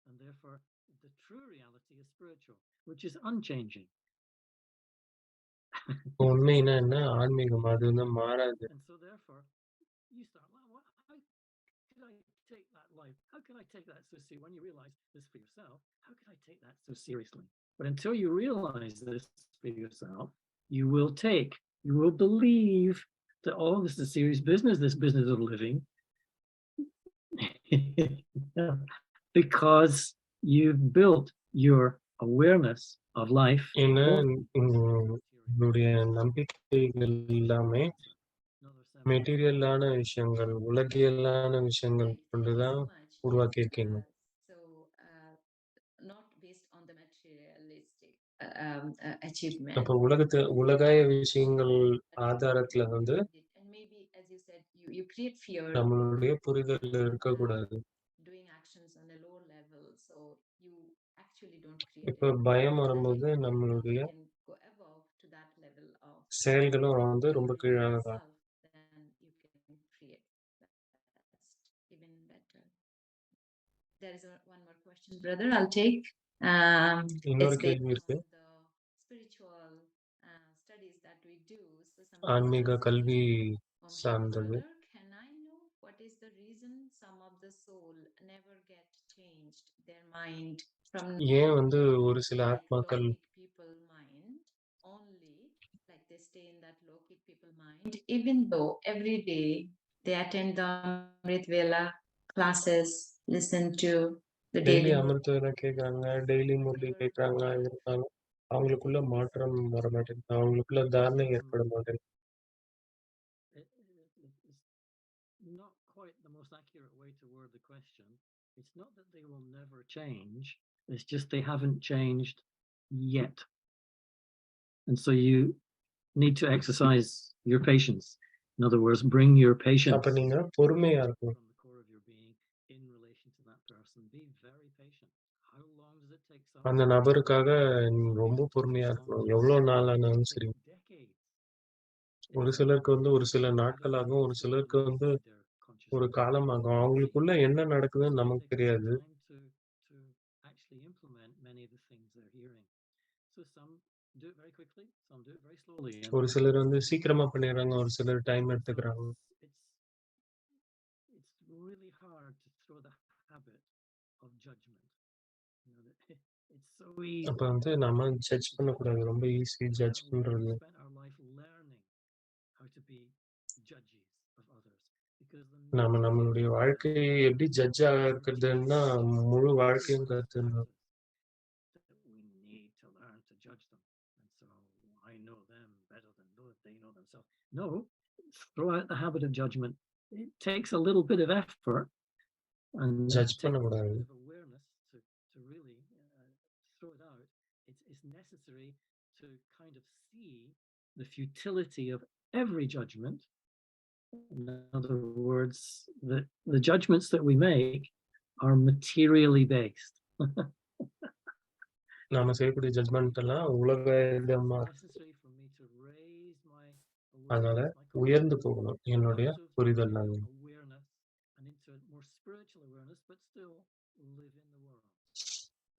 and therefore the true reality is spiritual, which is unchanging. இப்போ உண்மைன்னா என்ன, ஆன்மீகம் அது வந்து மாறாது. And so therefore you start, well, how could I take that life? How could I take that so seriously? When you realize this for yourself, how could I take that so seriously? But until you realize this for yourself, you will believe that, oh, this is a serious business, this business of living. Because you've built your awareness of life. ஏன்னா உங்களுடைய நம்பிக்கைகள் எல்லாமே மெட்டீரியலான விஷயங்கள், உலகியலான விஷயங்கள் கொண்டுதான் உருவாக்கியிருக்கீங்க. So not based on the materialistic achievement. அப்ப உலகாய விஷயங்கள் ஆதாரத்துல வந்து And maybe, as you said, you create fear. நம்மளுடைய புரிதல் இருக்கக்கூடாது. Doing actions on a lower level, so you actually don't create. இப்ப பயம் வரும்போது நம்மளுடைய Can go above to that level of செயல்களும் வந்து ரொம்ப கீழானதா. there is one more question, brother. I'll take. இன்னொரு It's based கேள்வி இருக்கு. on the spiritual studies that we do. So somebody is ஆன்மீக asking, கல்வி hey, சார்ந்தது. brother, can I know what is the reason some of the soul never get changed their mind from ஏன் வந்து ஒரு சில like ஆத்மாக்கள் logic people mind only, like they stay in that logic people mind, even though every day they attend the Amrit Vela classes, listen to the daily daily அமிர்த வேலை கேட்கறாங்க, daily Murali கேட்கறாங்க, இருந்தாலும் அவங்களுக்குள்ள மாற்றம் வர மாட்டேங்குது. அவங்களுக்குள்ள தாரணை ஏற்பட மாட்டேங்குது. It's not quite the most accurate way to word the question. It's not that they will never change. It's just they haven't changed yet. And so you need to exercise your patience. In other words, bring your patience அப்ப நீங்க பொறுமையா இருக்கணும். from the core of your being in relation to that person. Be very patient. How long does it take some அந்த people? நபருக்காக ரொம்ப பொறுமையா இருக்கணும். எவ்வளவு நாள் ஆனாலும் சரி. Decades. ஒரு சிலருக்கு வந்து ஒரு சில நாட்கள் ஆகும். ஒரு சிலருக்கு வந்து ஒரு காலம் ஆகும். அவங்களுக்குள்ள என்ன நடக்குதுன்னு நமக்கு தெரியாது. To actually implement many of the things they're hearing. So some do it very quickly, some do it very slowly. ஒரு சிலர் வந்து சீக்கிரமா பண்ணிடுறாங்க. ஒரு சிலர் டைம் எடுத்துக்கிறாங்க. It's really hard to throw the habit of judgment. You know, it's so easy. அப்ப வந்து நம்ம ஜட்ஜ் பண்ணக்கூடாது. ரொம்ப ஈஸி ஜட்ஜ் பண்றது. Spend our life learning how to be judges of others. நாம நம்மளுடைய வாழ்க்கையை எப்படி ஜட்ஜா இருக்கிறதுன்னா முழு வாழ்க்கையும் கத்துக்கணும். We need to learn to judge them, and so I know them better than they know themselves. No, throw out the habit of judgment. It takes a little bit of effort and judge takes a பண்ணக்கூடாது. bit of awareness to really throw it out. It's necessary to kind of see the futility of every judgment. In other words, the judgments that we make are materially based. நாம செய்யக்கூடிய judgement எல்லாம் உலகமா இருக்கு. அதனால உயர்ந்து போகணும் என்னுடைய புரிதல். Awareness and into more spiritual awareness, but still live in the world.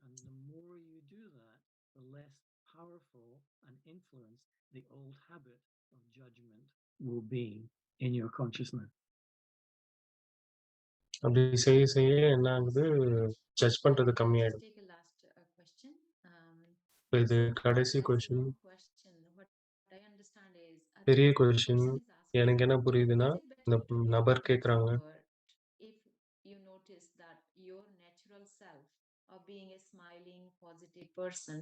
And the more you do that, the less powerful and influence the old habit of judgment will be in your consciousness. அப்படி செய்ய செய்ய என்ன ஆகுது, judge பண்றது கம்மியாயிடும். Take a last question. இது கடைசி That's a question. long question. What I understand is பெரிய the question. person is asking, எனக்கு என்ன புரியுதுன்னா, is it இந்த better to be நபர் கேக்குறாங்க. introvert if you notice that your natural self of being a smiling, positive person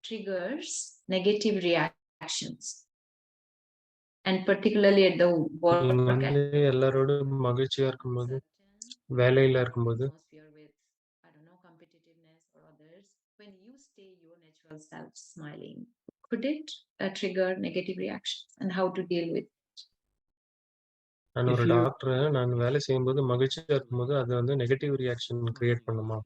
triggers negative reactions, and particularly at the work நீங்க வந்து எல்லாரோட மகிழ்ச்சியா இருக்கும்போது, வேலையில இருக்கும்போது atmosphere with, I don't know, competitiveness or others, when you stay your natural self smiling, could it trigger negative reactions, and how to deal with it? நான் ஒரு doctor. நான் வேலை செய்யும்போது மகிழ்ச்சியா இருக்கும்போது அது வந்து நெகட்டிவ் ரியாக்ஷன் கிரியேட் பண்ணுமா?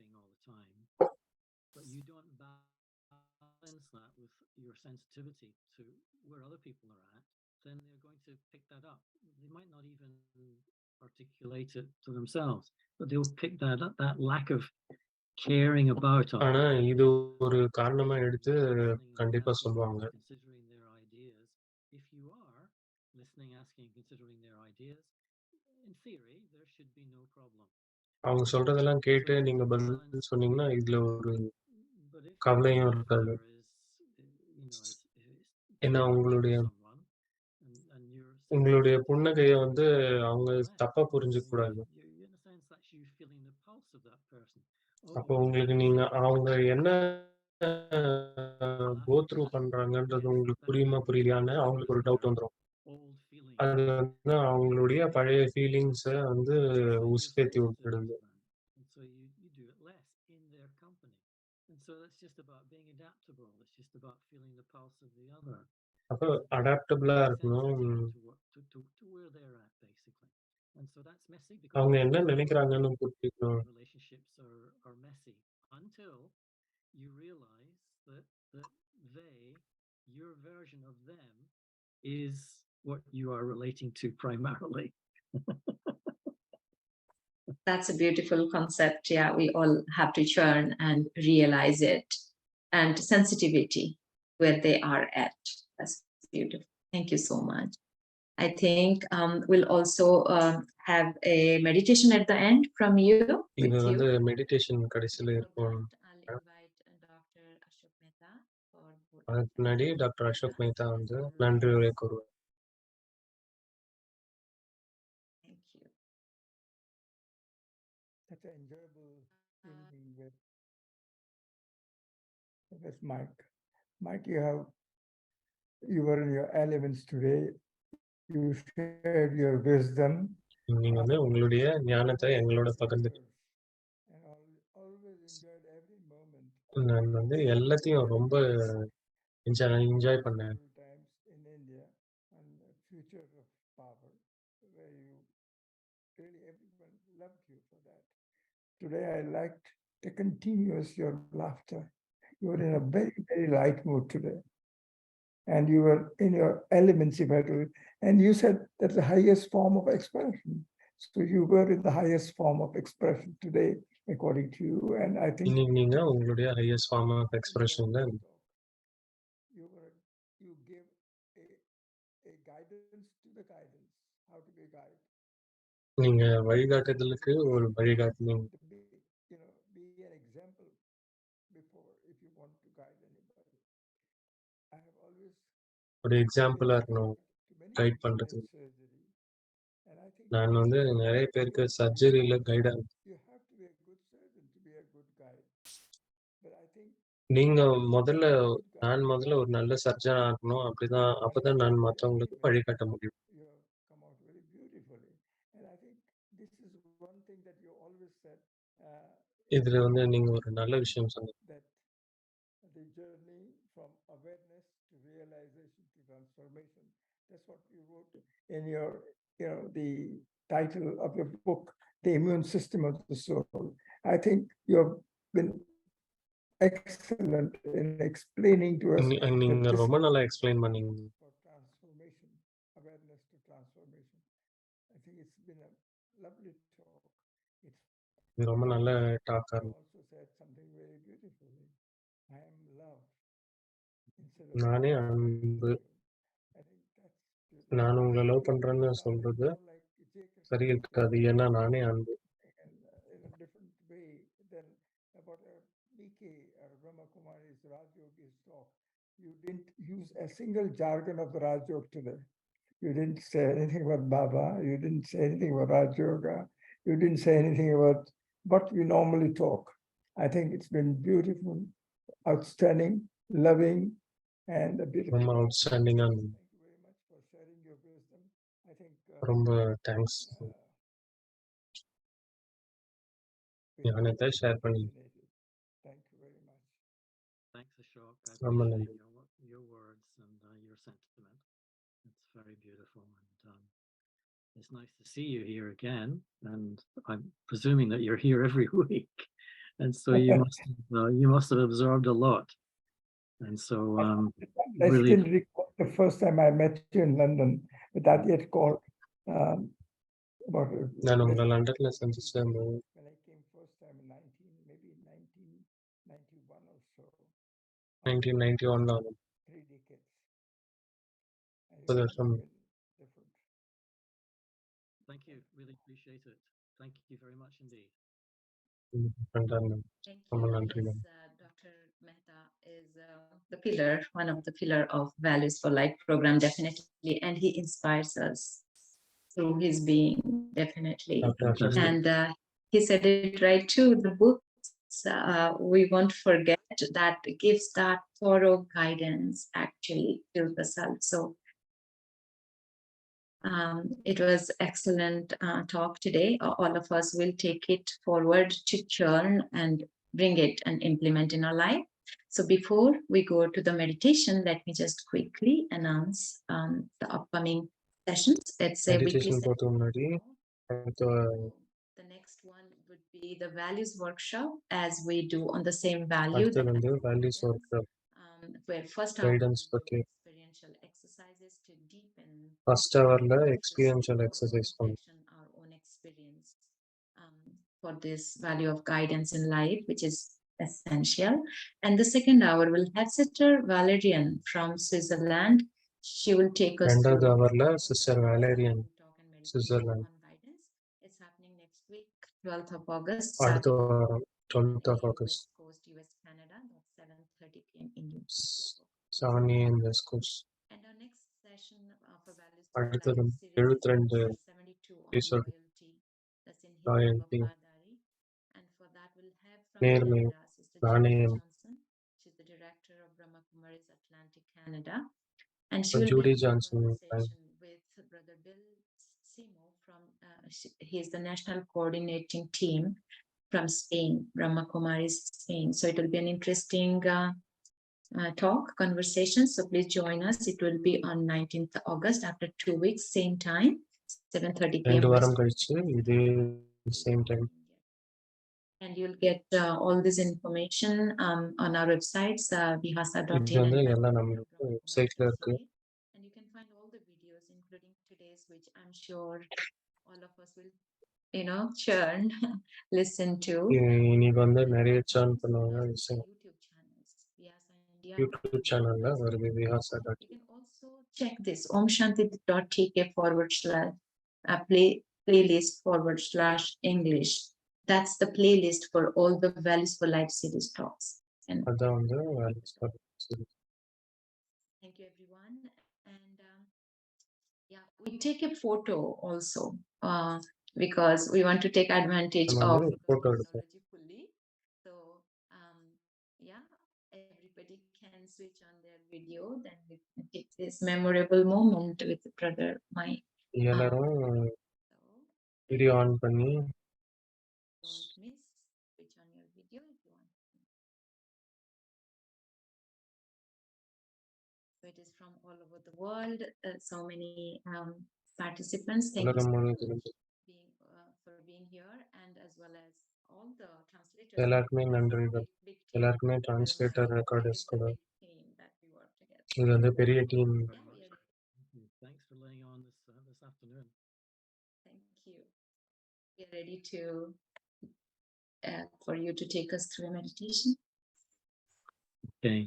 But you don't balance that with your sensitivity to where other people are at, then they're going to pick that up. They might not even articulate it to themselves, but they'll pick that up, that lack of caring about others. ஆனா இது ஒரு காரணமா எடுத்து கண்டிப்பா சொல்லுவாங்க. Considering their ideas, if you are listening, asking, considering their ideas, in theory there should be no problem. அவங்க சொல்றதெல்லாம் கேட்டு நீங்க பதில் சொன்னீங்கன்னா இதுல ஒரு கவலையும் இருக்காது. ஏன்னா உங்களுடைய புன்னகைய வந்து அவங்க தப்பா புரிஞ்சுக்க கூடாது. அப்போ உங்களுக்கு நீங்க அவங்க என்ன கோ த்ரூ பண்றாங்கன்றது உங்களுக்கு புரியுமா புரியலையான்னு அவங்களுக்கு ஒரு டவுட் வந்துரும். அது வந்து அவங்களுடைய பழைய ஃபீலிங்ஸ வந்து உசுப்பேத்தி விட்டுடுது. So you do it less in their company. And so it's just about being adaptable. It's just about feeling the pulse of the other. அப்போ அடாப்டபிளா இருக்கணும். To where they're at, basically. And so that's messy because அவங்க என்ன நினைக்கிறாங்கன்னு புரிஞ்சுக்கணும். relationships are messy until you realize that they, your version of them, is what you are relating to primarily. That's a beautiful concept. Yeah, we all have to churn and realize it, and sensitivity where they are at. That's beautiful. Thank you so much. I think we'll also have a meditation at the end from you. இது With வந்து you. Meditation கடைசியில For இருக்கும். that, I'll invite Dr. Ashok Mehta for both. அதுக்கு முன்னாடி doctor Ashok Mehta வந்து நன்றி உரை கூறுவார். Thank you. Such an enjoyable evening with Mike. Mike, you were in your elements today. You shared your wisdom. நீங்க வந்து உங்களுடைய ஞானத்தை எங்களோட பகிர்ந்துட்டீங்க. And always enjoyed every moment. நான் வந்து எல்லாத்தையும் ரொம்ப என்ஜாய் பண்ணேன். Times in India and the future of power, where you really everyone loved you for that. Today I liked the continuous your laughter. You were in a very, very light mood today. And you were in your elements, if I do. And you said that's the highest form of expression. So you were in the highest form of expression today, according to you. And I think இன்னைக்கு நீங்க உங்களுடைய highest form of எக்ஸ்பிரஷன்ல you gave a guidance to the guidance, how to be a guide. நீங்க வழிகாட்டுதலுக்கு ஒரு வழிகாட்டினீங்க. Be an example before if you want to guide anybody. I have always ஒரு எக்ஸாம்பிளா இருக்கணும் guide பண்றது. நான் வந்து நிறைய பேருக்கு சர்ஜரியில கைடா நீங்க நான் முதல்ல ஒரு நல்ல சர்ஜன் ஆகணும். அப்பதான் நான் மற்றவங்களுக்கு வழிகாட்ட முடியும். இதுல வந்து நீங்க ஒரு நல்ல விஷயம் சொன்னீங்க. The journey from awareness to realization to transformation. That's what you wrote in your, the title of your book, The Immune System of the Soul. I think you have been excellent in explaining to us. நீங்க ரொம்ப நல்லா explain பண்ணீங்க. For transformation, awareness to transformation. I think it's been a lovely talk. It's ரொம்ப நல்ல டாக்கா இருக்கு. Also said something very beautifully. I am love. நானே அன்பு. நான் உங்களை லவ் பண்றேன்னு சொல்றது சரி இருக்காது. ஏன்னா நானே அன்பு. In a different way than about BK or Brahma Kumari's Raj Yogi's talk. You didn't use a single jargon of the Raj Yoga today. You didn't say anything about Baba. You didn't say anything about Raj Yoga. You didn't say anything about what we normally talk. I think it's been beautiful, outstanding, loving, and a beautiful. ரொம்ப அவுட்ஸ்டாண்டிங்கா இருந்தது. Thank you very much for sharing your wisdom. I think ரொம்ப thanks. ஞானத்தை share பண்ணி. Thank you very much. Thanks, Ashok. I appreciate your words and your sentiment. It's very beautiful, and it's nice to see you here again. And I'm presuming that you're here every week, and so you must have absorbed a lot. And so, I really, still recall the first time I met you in London, without yet called. About நான் உங்களை லண்டன்ல சந்திச்சேன். when I came first time in 1991 or so. 1991 3 decades. Different. thank you. Really appreciate it. Thank you very much indeed. Thank you. Yes, Dr. Mehta is the pillar, one of the pillar of Values for Life program, definitely, and he inspires us through his being, definitely. And he said it right too. The books, we won't forget that gives that thorough guidance actually to the self. So it was excellent talk today. All of us will take it forward to churn and bring it and implement in our life. So before we go to the meditation, let me just quickly announce the upcoming sessions. It's a weekly session. The next one would be the values workshop, as we do on the same value. Values workshop. Where first guidance experiential exercises to deepen first hour la experiential exercise our own experience. for this value of guidance in life, which is essential. And the second hour will have Sister Valerian from Switzerland. She will take us through ரெண்டாவது ஹவர்ல further sister guidance வேலேரியன் and talk and meditation Switzerland on guidance. It's happening next week, 12th of August, அடுத்த starting வாரம் 12th of 7 August West Coast, US, Canada. That's 7:30 p.m. India. 7 a.m. West Coast. And our next session for Values for அடுத்தது Life series is 72 episode 72 on episode loyalty. That's in Hindi loyalty. Wafadari. And for that, we'll have from நேர்மை, Canada, Sister Judy நாணயம். Johnson. She's the director of Brahma Kumaris Atlantic Canada. And she So will Judy be having a Johnson, conversation with Brother Bill Simo from, he's the national coordinating team from Spain, Brahma Kumaris, Spain. So it will be an interesting conversation. So please join us. It will be on 19th August after 2 weeks, same time, 7:30 p.m. 2 West வாரம் Coast, கழிச்சு இதே same time and you'll get all this information on our websites, vihasa.in இது வந்து and எல்லாம் நம்மளுக்கு வெப்சைட்ல இருக்கு. and you can find all the videos, including today's, which I'm sure all of us will, churn, listen to. இன்னைக்கு வந்து நிறைய churn Also, பண்ணுவாங்க our விஷயம் YouTube channels, Vyasa India. YouTube சேனல்ல வருது விஹாசா dot You can also check this omshanti.tk/, playlist/English. That's the playlist for all the Values for Life series talks. And அதான் வந்து values for thank you, everyone. And yeah, we take a photo also because we want to take advantage நம்ம of வந்து photo எடுப்போம். technology fully. So yeah, everybody can switch on their video. Then we can take this memorable moment with Brother Mike. எல்லாரும் So video on பண்ணி don't miss. Switch on your video if you want. So it is from all over the world. So many participants. Thank you உலகம் so much முழுவதும் for being here, and as well as all the translators. எல்லாருக்குமே நன்றிகள். Big team. எல்லாருக்குமே Brother translator Mike, recorders it's a கூட big team that we work together. இது வந்து பெரிய team. Very Yeah, much. Thanks for laying on this afternoon. thank you. We are ready to for you to take us through a meditation. Okay.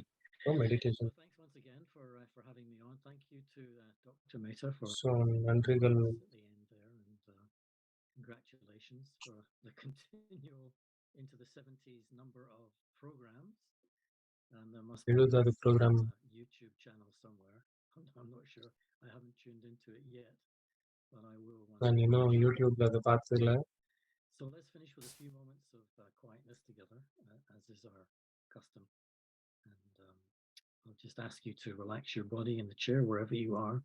Meditation. So thanks once again for having me on. Thank you to Dr. Mehta for so நன்றிகள். at the end there, and congratulations for the continual into the 70s number of programs. And there must be 70வது program. YouTube channel somewhere. I'm not sure. I haven't tuned into it yet, but I will. நான் இன்னும் யூடியூப்ல அதை பார்த்ததில்ல. So let's finish with a few moments of quietness together, as is our custom. And I'll just ask you to relax your body in the chair wherever you are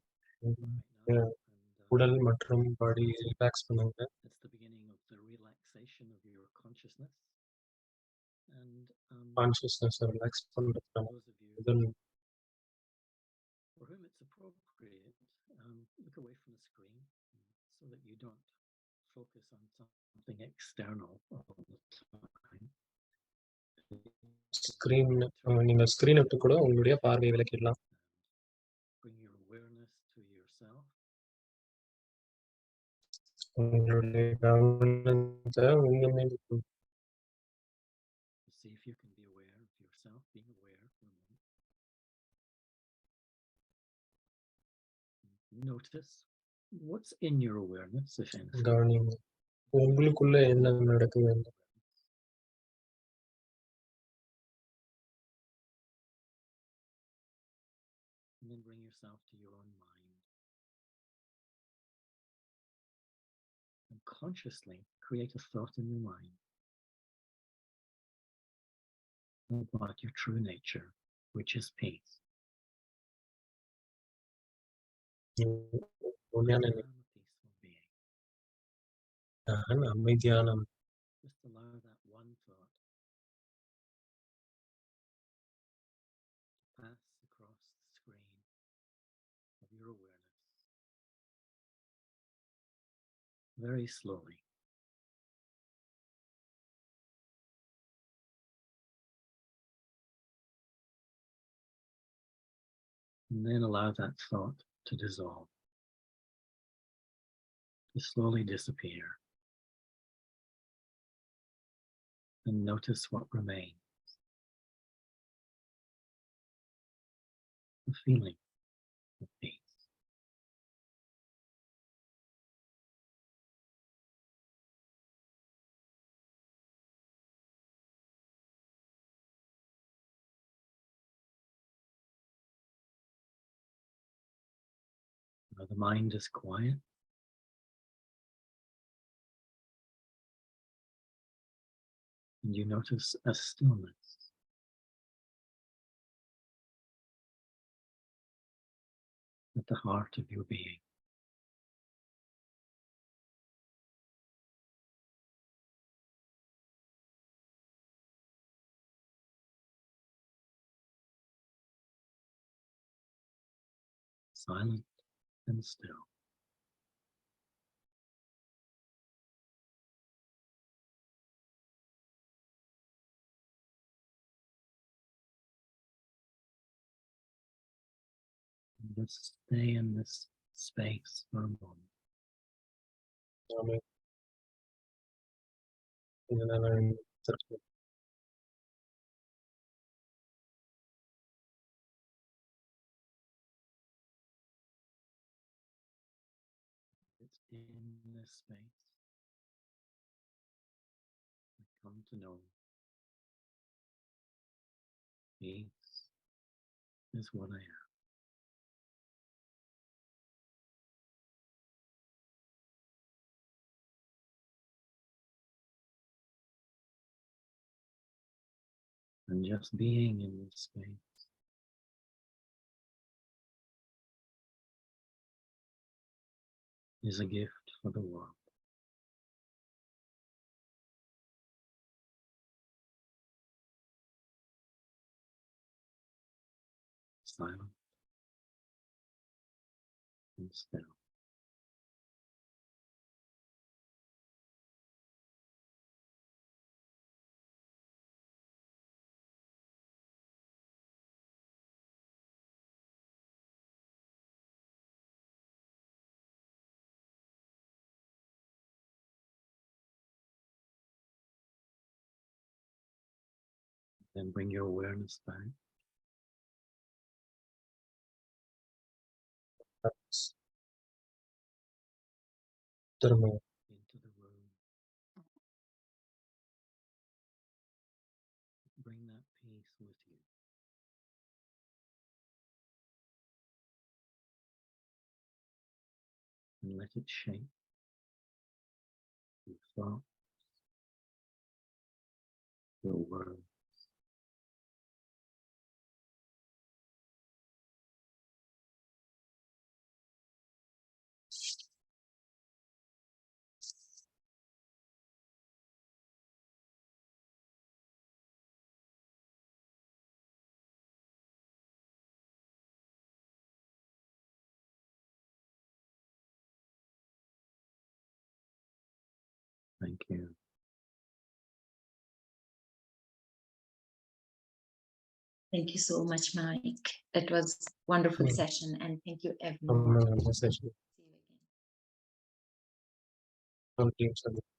right now. And, உடல் மற்றும் பாடி relax பண்ணுங்க. it's the beginning of the relaxation of your consciousness. And consciousness relax பண்றதுக்கான those of you முதல் for whom it's appropriate, look away from the screen so that you don't focus on something external all the time. Screen நீங்க screen விட்டு கூட உங்களுடைய பார்வையை விலக்கிடலாம். Bring your awareness to yourself. உங்களுடைய கவனத்தை உங்க மேல் See if you can be aware of yourself, being aware for a moment. Notice what's in your awareness, if anything. கவனிங்க. உங்களுக்குள்ள என்ன நடக்குது? And then bring yourself to your own mind. And consciously create a thought in your mind about your true nature, which is peace. உண்மையான I'm a peaceful being. நான் அமைதியான Just allow that one thought to pass across the screen of your awareness very slowly. And then allow that thought to dissolve, to slowly disappear. and notice what remains. The feeling of peace. Now the mind is quiet. And you notice a stillness. At the heart of your being. Silent and still. And just stay in this space for a moment. Amen. இதனால It's in this space I come to know peace is what I am. And just being in this space is a gift for the world. Silent and still. Then bring your awareness back திரும்ப into the room. Bring that peace with you. And let it shape your thoughts, your words, Thank you. Thank you so much, Mike. It was wonderful Mm. session, and thank you everyone. message See you again. complete.